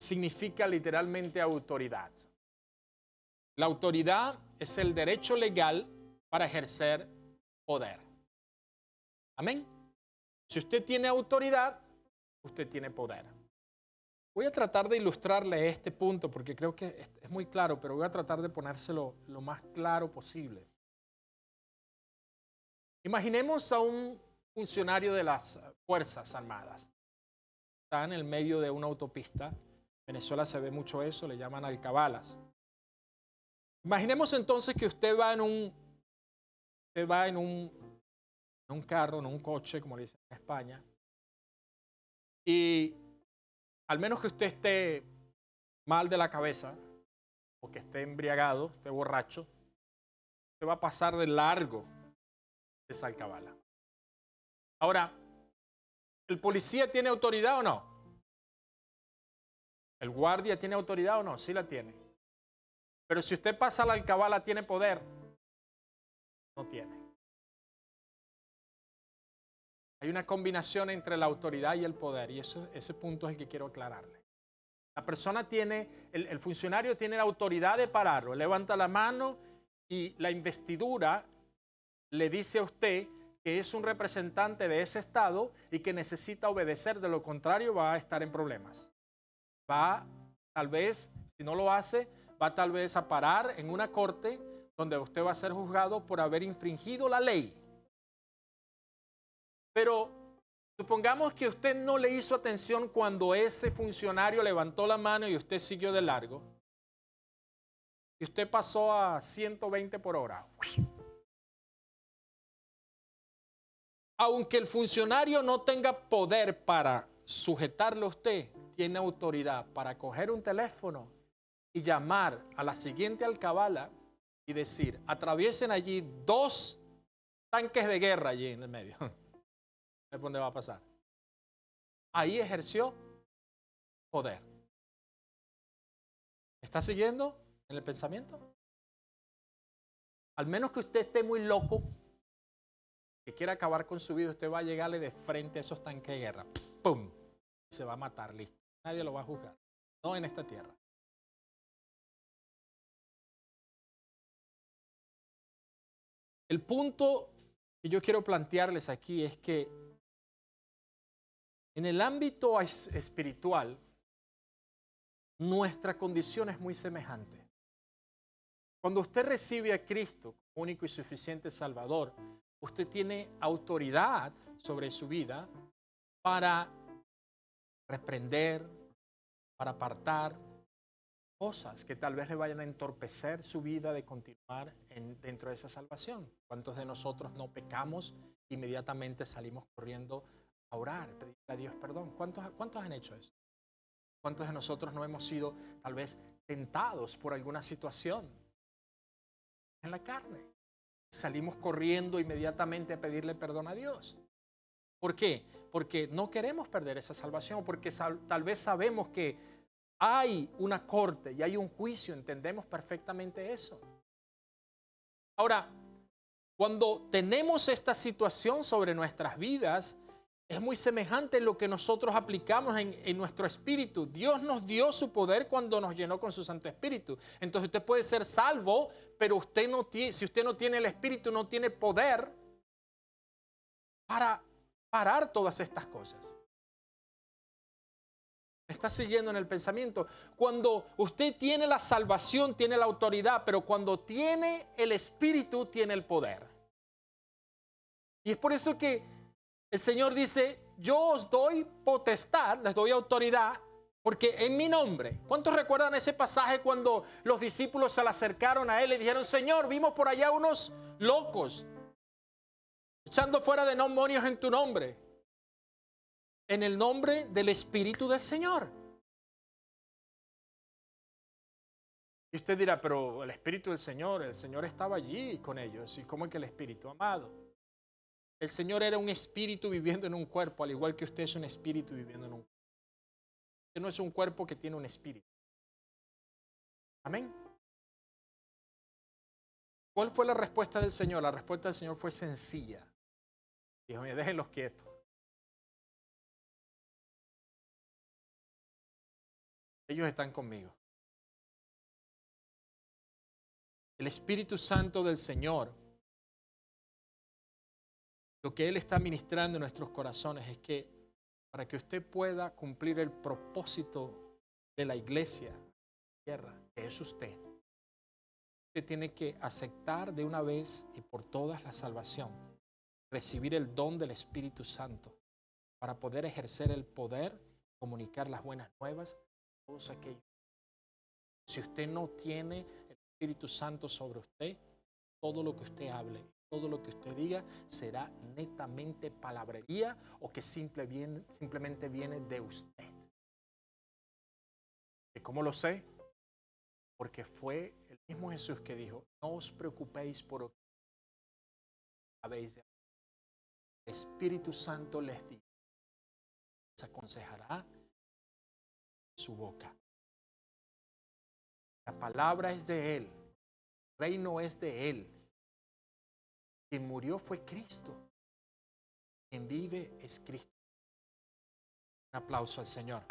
significa literalmente autoridad. La autoridad es el derecho legal para ejercer poder. Amén. Si usted tiene autoridad, usted tiene poder. Voy a tratar de ilustrarle este punto porque creo que es muy claro, pero voy a tratar de ponérselo lo más claro posible. Imaginemos a un funcionario de las Fuerzas Armadas. Está en el medio de una autopista. En Venezuela se ve mucho eso, le llaman alcabalas. Imaginemos entonces que usted va en un carro, en un coche, como le dicen en España, y al menos que usted esté mal de la cabeza, o que esté embriagado, esté borracho, usted va a pasar de largo esa alcabala. Ahora, ¿el policía tiene autoridad o no? ¿El guardia tiene autoridad o no? Sí la tiene. Pero si usted pasa la alcabala, ¿tiene poder? No tiene. Hay una combinación entre la autoridad y el poder, y ese punto es el que quiero aclararle. La persona tiene, el funcionario tiene la autoridad de pararlo, levanta la mano y la investidura le dice a usted que es un representante de ese estado y que necesita obedecer, de lo contrario va a estar en problemas. Va, tal vez, si no lo hace, va tal vez a parar en una corte donde usted va a ser juzgado por haber infringido la ley. Pero supongamos que usted no le hizo atención cuando ese funcionario levantó la mano y usted siguió de largo. Y usted pasó a 120 por hora. Aunque el funcionario no tenga poder para sujetarlo a usted, tiene autoridad para coger un teléfono y llamar a la siguiente alcabala y decir, atraviesen allí 2 tanques de guerra allí en el medio. ¿Es dónde va a pasar? Ahí ejerció poder. ¿Está siguiendo en el pensamiento? Al menos que usted esté muy loco, que quiera acabar con su vida, usted va a llegarle de frente a esos tanques de guerra. ¡Pum! Se va a matar, listo. Nadie lo va a juzgar. No en esta tierra. El punto que yo quiero plantearles aquí es que en el ámbito espiritual, nuestra condición es muy semejante. Cuando usted recibe a Cristo como único y suficiente Salvador, usted tiene autoridad sobre su vida para reprender, para apartar cosas que tal vez le vayan a entorpecer su vida de continuar dentro de esa salvación. ¿Cuántos de nosotros no pecamos? Inmediatamente salimos corriendo a orar, pedirle a Dios perdón. ¿Cuántos han hecho eso? ¿Cuántos de nosotros no hemos sido tal vez tentados por alguna situación en la carne? Salimos corriendo inmediatamente a pedirle perdón a Dios. ¿Por qué? Porque no queremos perder esa salvación, porque tal vez sabemos que hay una corte y hay un juicio, entendemos perfectamente eso. Ahora, cuando tenemos esta situación sobre nuestras vidas, es muy semejante a lo que nosotros aplicamos en nuestro espíritu. Dios nos dio su poder cuando nos llenó con su Santo Espíritu. Entonces usted puede ser salvo, pero si usted no tiene el Espíritu, no tiene poder para parar todas estas cosas. ¿Me está siguiendo en el pensamiento? Cuando usted tiene la salvación, tiene la autoridad, pero cuando tiene el Espíritu, tiene el poder. Y es por eso que el Señor dice, yo os doy potestad, les doy autoridad, porque en mi nombre. ¿Cuántos recuerdan ese pasaje cuando los discípulos se le acercaron a Él y dijeron, Señor, vimos por allá unos locos echando fuera de demonios en tu nombre? En el nombre del Espíritu del Señor. Y usted dirá, pero el Espíritu del Señor, el Señor estaba allí con ellos. ¿Y cómo es que el Espíritu, amado? El Señor era un espíritu viviendo en un cuerpo, al igual que usted es un espíritu viviendo en un cuerpo. Usted no es un cuerpo que tiene un espíritu. Amén. ¿Cuál fue la respuesta del Señor? La respuesta del Señor fue sencilla. Dijo, déjenlos quietos. Ellos están conmigo. El Espíritu Santo del Señor, lo que Él está ministrando en nuestros corazones es que para que usted pueda cumplir el propósito de la iglesia, tierra, que es usted tiene que aceptar de una vez y por todas la salvación, recibir el don del Espíritu Santo para poder ejercer el poder, comunicar las buenas nuevas a todos aquellos. Si usted no tiene el Espíritu Santo sobre usted, todo lo que usted hable, todo lo que usted diga será netamente palabrería o que simplemente viene de usted. ¿Y cómo lo sé? Porque fue el mismo Jesús que dijo, no os preocupéis por lo que habéis de hacer. El Espíritu Santo les dijo, les aconsejará su boca. La palabra es de Él, el reino es de Él. Quien murió fue Cristo, quien vive es Cristo. Un aplauso al Señor.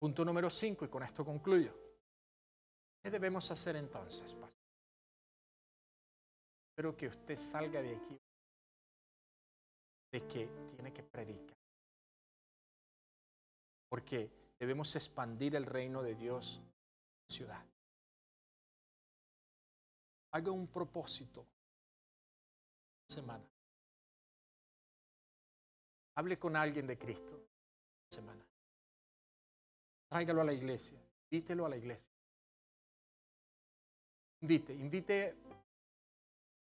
Punto número 5, y con esto concluyo. ¿Qué debemos hacer entonces, pastor? Espero que usted salga de aquí de que tiene que predicar. Porque debemos expandir el reino de Dios en la ciudad. Haga un propósito esta semana. Hable con alguien de Cristo esta semana. Tráigalo a la iglesia. Invítelo a la iglesia. Invite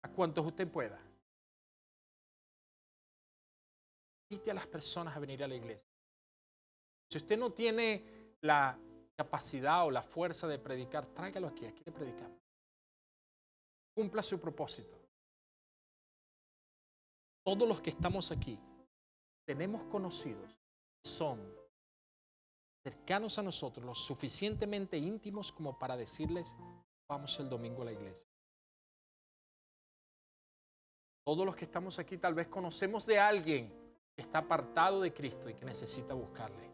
a cuantos usted pueda. Invite a las personas a venir a la iglesia. Si usted no tiene la capacidad o la fuerza de predicar, tráigalo aquí le predicamos. Cumpla su propósito. Todos los que estamos aquí tenemos conocidos, son cercanos a nosotros, lo suficientemente íntimos como para decirles, vamos el domingo a la iglesia. Todos los que estamos aquí tal vez conocemos de alguien que está apartado de Cristo y que necesita buscarle.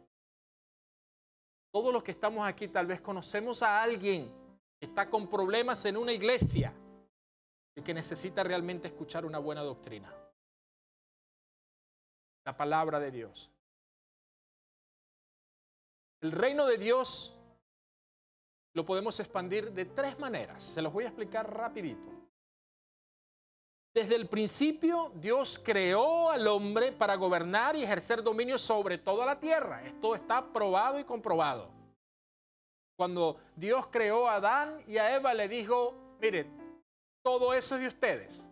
Todos los que estamos aquí tal vez conocemos a alguien que está con problemas en una iglesia y que necesita realmente escuchar una buena doctrina. La palabra de Dios. El reino de Dios lo podemos expandir de 3 maneras. Se los voy a explicar rapidito. Desde el principio, Dios creó al hombre para gobernar y ejercer dominio sobre toda la tierra. Esto está probado y comprobado. Cuando Dios creó a Adán y a Eva, le dijo, miren, todo eso es de ustedes.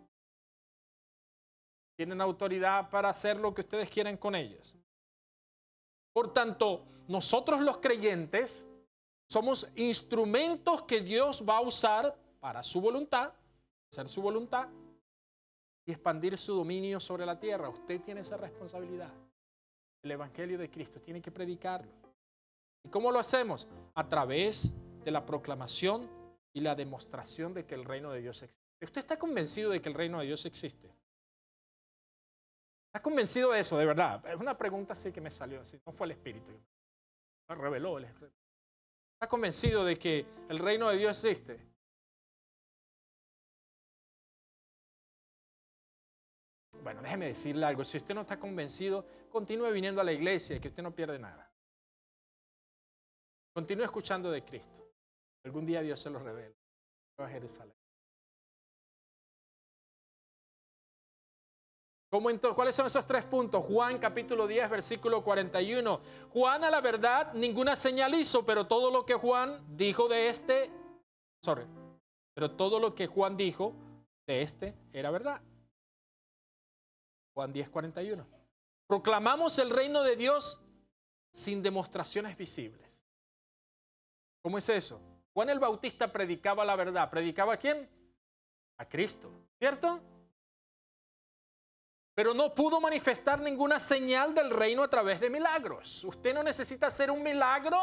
Tienen autoridad para hacer lo que ustedes quieran con ellos. Por tanto, nosotros los creyentes somos instrumentos que Dios va a usar para su voluntad, hacer su voluntad y expandir su dominio sobre la tierra. Usted tiene esa responsabilidad. El Evangelio de Cristo tiene que predicarlo. ¿Y cómo lo hacemos? A través de la proclamación y la demostración de que el reino de Dios existe. ¿Usted está convencido de que el reino de Dios existe? ¿Está convencido de eso, de verdad? Es una pregunta así que me salió así. No fue el Espíritu. Me reveló. ¿Está convencido de que el reino de Dios existe? Bueno, déjeme decirle algo. Si usted no está convencido, continúe viniendo a la iglesia y que usted no pierde nada. Continúe escuchando de Cristo. Algún día Dios se lo revela. Va a Jerusalén. ¿Cuáles son esos 3 puntos? Juan capítulo 10, versículo 41. Juan a la verdad ninguna señal hizo, pero todo lo que Juan dijo de pero todo lo que Juan dijo de era verdad. Juan 10, 41. Proclamamos el reino de Dios sin demostraciones visibles. ¿Cómo es eso? Juan el Bautista predicaba la verdad. ¿Predicaba a quién? A Cristo, ¿cierto? Pero no pudo manifestar ninguna señal del reino a través de milagros. Usted no necesita hacer un milagro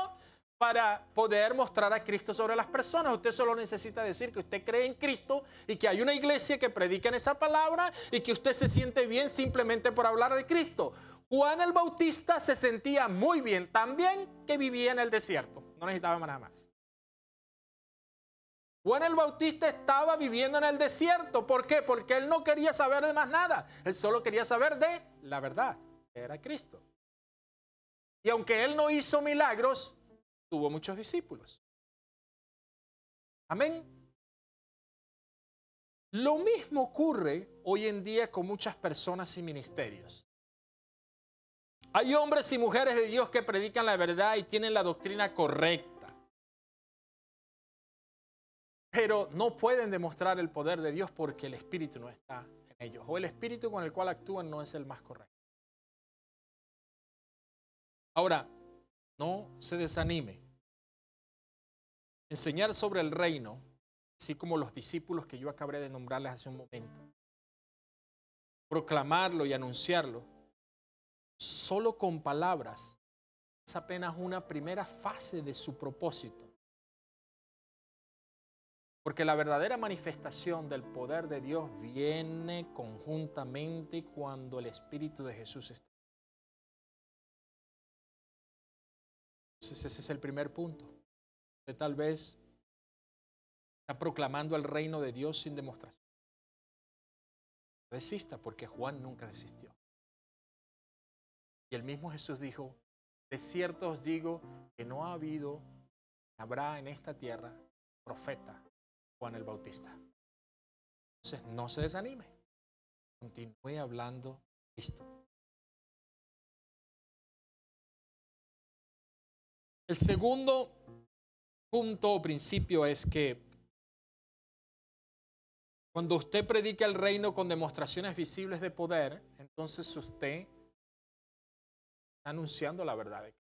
para poder mostrar a Cristo sobre las personas. Usted solo necesita decir que usted cree en Cristo y que hay una iglesia que predica en esa palabra y que usted se siente bien simplemente por hablar de Cristo. Juan el Bautista se sentía muy bien, tan bien que vivía en el desierto. No necesitaba nada más. Juan el Bautista estaba viviendo en el desierto. ¿Por qué? Porque él no quería saber de más nada. Él solo quería saber de la verdad, que era Cristo. Y aunque él no hizo milagros, tuvo muchos discípulos. Amén. Lo mismo ocurre hoy en día con muchas personas y ministerios. Hay hombres y mujeres de Dios que predican la verdad y tienen la doctrina correcta, pero no pueden demostrar el poder de Dios porque el Espíritu no está en ellos, o el Espíritu con el cual actúan no es el más correcto. Ahora, no se desanime. Enseñar sobre el reino, así como los discípulos que yo acabé de nombrarles hace un momento, proclamarlo y anunciarlo, solo con palabras, es apenas una primera fase de su propósito. Porque la verdadera manifestación del poder de Dios viene conjuntamente cuando el Espíritu de Jesús está. Entonces ese es el primer punto. Usted tal vez está proclamando el reino de Dios sin demostración. Desista, porque Juan nunca desistió. Y el mismo Jesús dijo, de cierto os digo que no ha habido, habrá en esta tierra profeta Juan el Bautista. Entonces no se desanime. Continúe hablando Cristo. El segundo punto o principio es que cuando usted predica el reino con demostraciones visibles de poder, entonces usted está anunciando la verdad de Cristo.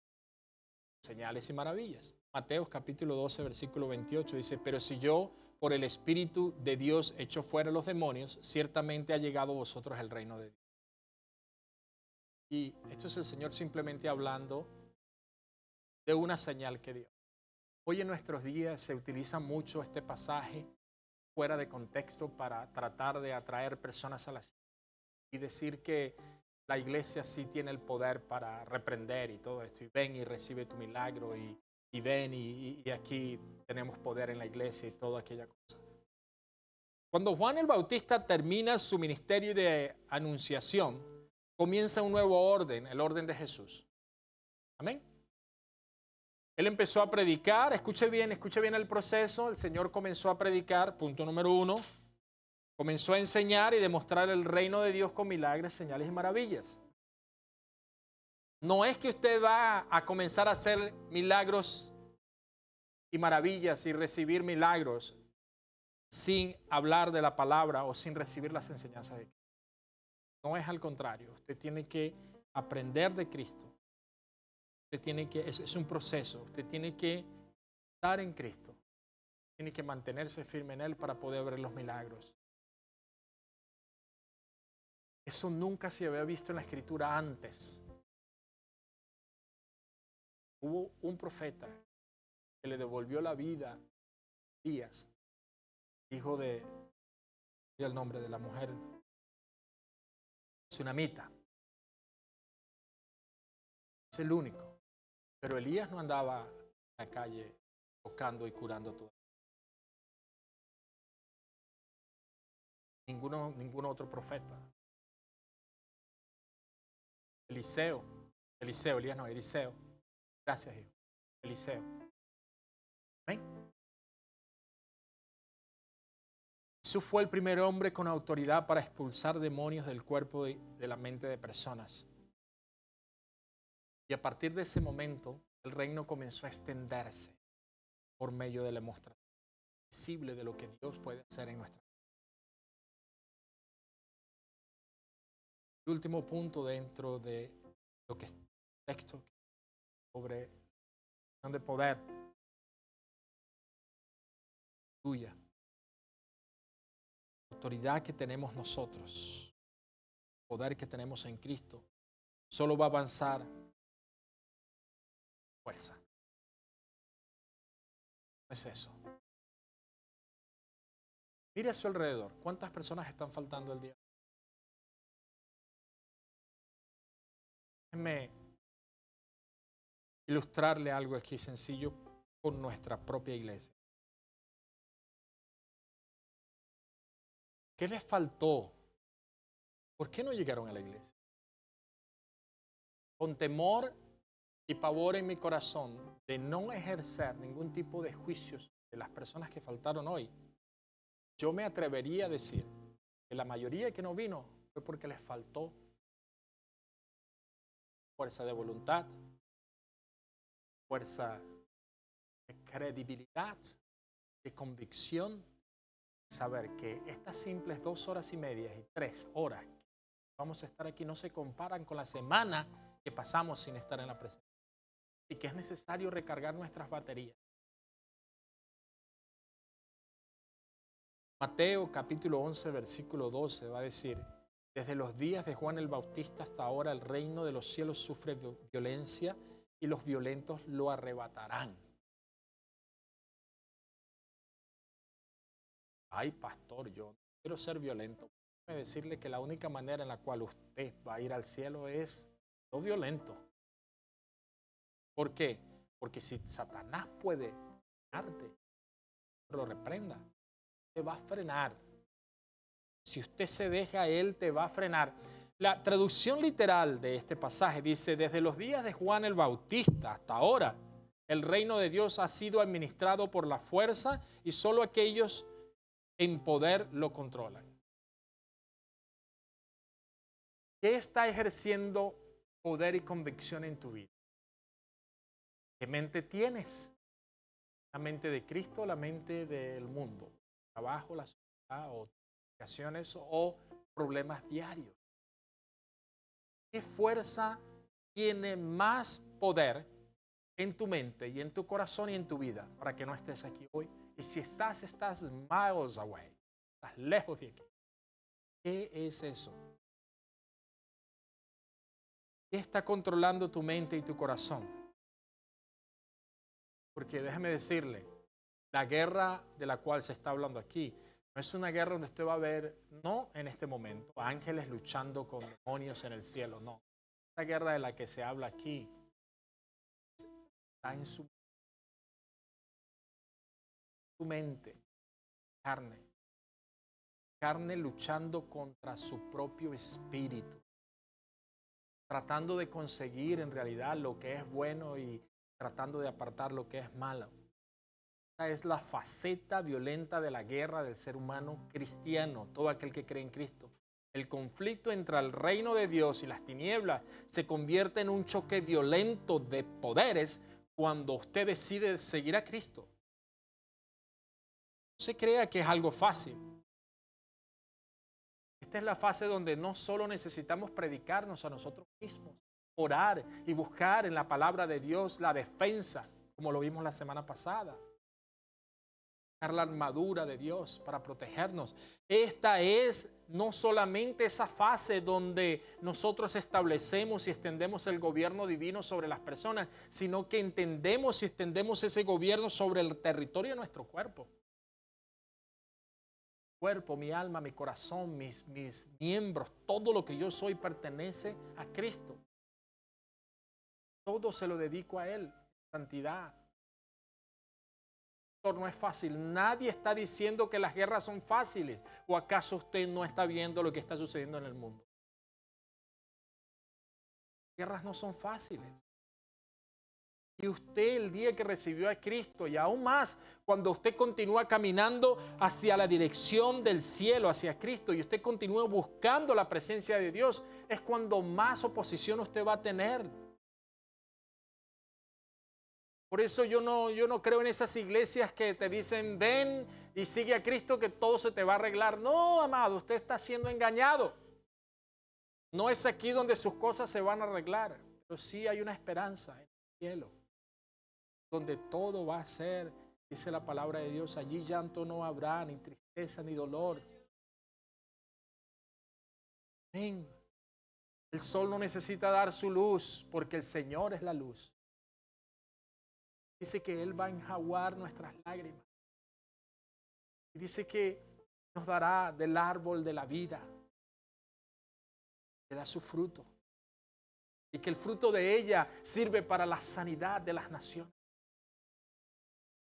Señales y maravillas. Mateo capítulo 12, versículo 28 dice, pero si yo por el Espíritu de Dios echo fuera los demonios, ciertamente ha llegado a vosotros el reino de Dios. Y esto es el Señor simplemente hablando de una señal que dio. Hoy en nuestros días se utiliza mucho este pasaje fuera de contexto para tratar de atraer personas a la iglesia y decir que la iglesia sí tiene el poder para reprender y todo esto. Y ven y recibe tu milagro y ven y aquí tenemos poder en la iglesia y toda aquella cosa. Cuando Juan el Bautista termina su ministerio de anunciación, comienza un nuevo orden, el orden de Jesús. Amén. Él empezó a predicar, escuche bien el proceso. El Señor comenzó a predicar, punto número 1. Comenzó a enseñar y demostrar el reino de Dios con milagros, señales y maravillas. No es que usted va a comenzar a hacer milagros y maravillas y recibir milagros sin hablar de la palabra o sin recibir las enseñanzas de Cristo. No es al contrario. Usted tiene que aprender de Cristo. Usted tiene que, es un proceso. Usted tiene que estar en Cristo. Tiene que mantenerse firme en Él para poder ver los milagros. Eso nunca se había visto en la Escritura antes. Hubo un profeta que le devolvió la vida a Elías, hijo de, el nombre de la mujer, Tsunamita. Es el único. Pero Elías no andaba en la calle tocando y curando todo. Ningún otro profeta. Eliseo, Elías no, Eliseo. Gracias, hijo. Eliseo. ¿Ven? Jesús fue el primer hombre con autoridad para expulsar demonios del cuerpo y de la mente de personas. Y a partir de ese momento, el reino comenzó a extenderse por medio de la demostración visible de lo que Dios puede hacer en nuestra vida. El último punto dentro de lo que es el texto sobre de poder tuya, autoridad que tenemos nosotros, poder que tenemos en Cristo, solo va a avanzar fuerza. No es eso. Mire a su alrededor. ¿Cuántas personas están faltando el día? Déjenme ilustrarle algo aquí sencillo con nuestra propia iglesia. ¿Qué les faltó? ¿Por qué no llegaron a la iglesia? Con temor y pavor en mi corazón de no ejercer ningún tipo de juicios de las personas que faltaron hoy, yo me atrevería a decir que la mayoría que no vino fue porque les faltó fuerza de voluntad, fuerza de credibilidad, de convicción, saber que estas simples 2 horas y media y 3 horas que vamos a estar aquí no se comparan con la semana que pasamos sin estar en la presencia y que es necesario recargar nuestras baterías. Mateo capítulo 11 versículo 12 va a decir: desde los días de Juan el Bautista hasta ahora el reino de los cielos sufre violencia y los violentos lo arrebatarán. Ay, pastor, yo no quiero ser violento. Déjeme decirle que la única manera en la cual usted va a ir al cielo es no violento. ¿Por qué? Porque si Satanás puede frenarte, lo reprenda, te va a frenar. Si usted se deja, él te va a frenar. La traducción literal de este pasaje dice: desde los días de Juan el Bautista hasta ahora, el reino de Dios ha sido administrado por la fuerza y solo aquellos en poder lo controlan. ¿Qué está ejerciendo poder y convicción en tu vida? ¿Qué mente tienes? ¿La mente de Cristo o la mente del mundo? ¿Trabajo, la sociedad o ocasiones o problemas diarios? ¿Qué fuerza tiene más poder en tu mente y en tu corazón y en tu vida para que no estés aquí hoy? Y si estás miles away, estás lejos de aquí. ¿Qué es eso? ¿Qué está controlando tu mente y tu corazón? Porque déjeme decirle, la guerra de la cual se está hablando aquí no es una guerra donde usted va a ver, no en este momento, ángeles luchando con demonios en el cielo, no. Esa guerra de la que se habla aquí está en su mente, carne luchando contra su propio espíritu, tratando de conseguir en realidad lo que es bueno y tratando de apartar lo que es malo. Esta es la faceta violenta de la guerra del ser humano cristiano, todo aquel que cree en Cristo. El conflicto entre el reino de Dios y las tinieblas se convierte en un choque violento de poderes cuando usted decide seguir a Cristo. No se crea que es algo fácil. Esta es la fase donde no solo necesitamos predicarnos a nosotros mismos, orar y buscar en la palabra de Dios la defensa, como lo vimos la semana pasada. La armadura de Dios para protegernos. Esta es no solamente esa fase donde nosotros establecemos y extendemos el gobierno divino sobre las personas, sino que entendemos y extendemos ese gobierno sobre el territorio de nuestro cuerpo. Cuerpo, mi alma, mi corazón, mis miembros, todo lo que yo soy pertenece a Cristo. Todo se lo dedico a Él, santidad. No es fácil. Nadie está diciendo que las guerras son fáciles. ¿O acaso usted no está viendo lo que está sucediendo en el mundo? Las guerras no son fáciles. Y usted el día que recibió a Cristo y aún más cuando usted continúa caminando hacia la dirección del cielo, hacia Cristo, y usted continúa buscando la presencia de Dios, es cuando más oposición usted va a tener. Por eso yo no creo en esas iglesias que te dicen ven y sigue a Cristo que todo se te va a arreglar. No, amado, usted está siendo engañado. No es aquí donde sus cosas se van a arreglar, pero sí hay una esperanza en el cielo, donde todo va a ser, dice la palabra de Dios, allí llanto no habrá, ni tristeza, ni dolor. Amén. El sol no necesita dar su luz, porque el Señor es la luz. Dice que Él va a enjaguar nuestras lágrimas. Y dice que nos dará del árbol de la vida, que da su fruto. Y que el fruto de ella sirve para la sanidad de las naciones.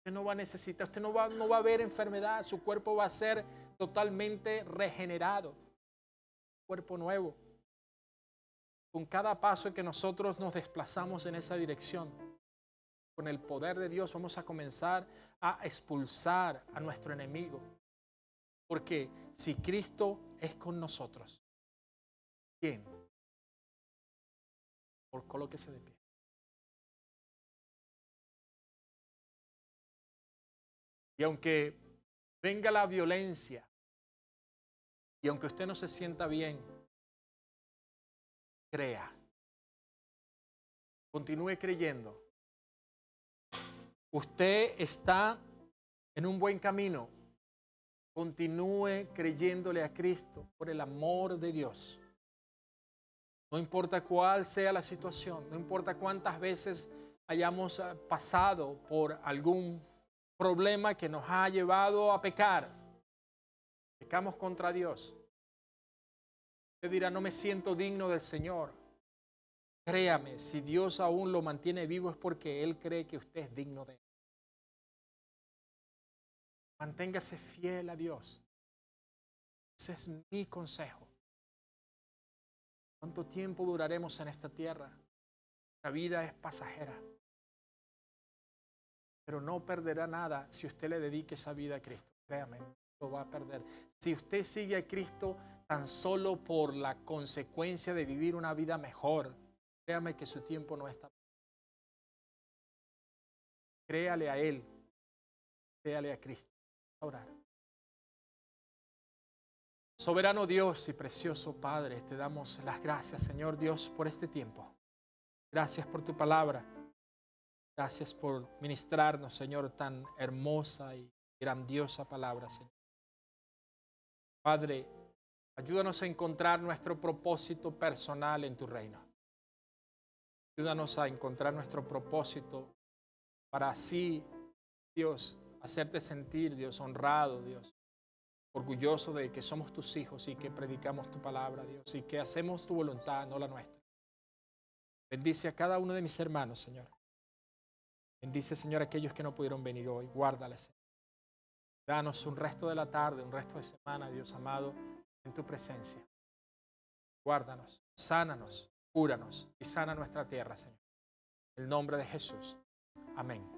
Usted no va a necesitar, usted no va a haber enfermedad, su cuerpo va a ser totalmente regenerado. Cuerpo nuevo. Con cada paso que nosotros nos desplazamos en esa dirección, con el poder de Dios vamos a comenzar a expulsar a nuestro enemigo. Porque si Cristo es con nosotros, ¿quién? Por colóquese de pie. Y aunque venga la violencia, y aunque usted no se sienta bien, crea. Continúe creyendo. Usted está en un buen camino. Continúe creyéndole a Cristo por el amor de Dios. No importa cuál sea la situación, no importa cuántas veces hayamos pasado por algún problema que nos ha llevado a pecar. Pecamos contra Dios. Usted dirá, no me siento digno del Señor. Créame, si Dios aún lo mantiene vivo es porque Él cree que usted es digno de Él. Manténgase fiel a Dios. Ese es mi consejo. ¿Cuánto tiempo duraremos en esta tierra? La vida es pasajera. Pero no perderá nada si usted le dedique esa vida a Cristo. Créame, no lo va a perder. Si usted sigue a Cristo tan solo por la consecuencia de vivir una vida mejor, créame que su tiempo no está. Créale a Él. Créale a Cristo. A orar. Soberano Dios y precioso Padre, te damos las gracias, Señor Dios, por este tiempo. Gracias por tu palabra. Gracias por ministrarnos, Señor, tan hermosa y grandiosa palabra, Señor. Padre, ayúdanos a encontrar nuestro propósito personal en tu reino. Ayúdanos a encontrar nuestro propósito para así, Dios, hacerte sentir, Dios, honrado, Dios, orgulloso de que somos tus hijos y que predicamos tu palabra, Dios, y que hacemos tu voluntad, no la nuestra. Bendice a cada uno de mis hermanos, Señor. Bendice, Señor, a aquellos que no pudieron venir hoy. Guárdales, Señor. Danos un resto de la tarde, un resto de semana, Dios amado, en tu presencia. Guárdanos, sánanos, cúranos y sana nuestra tierra, Señor. En el nombre de Jesús. Amén.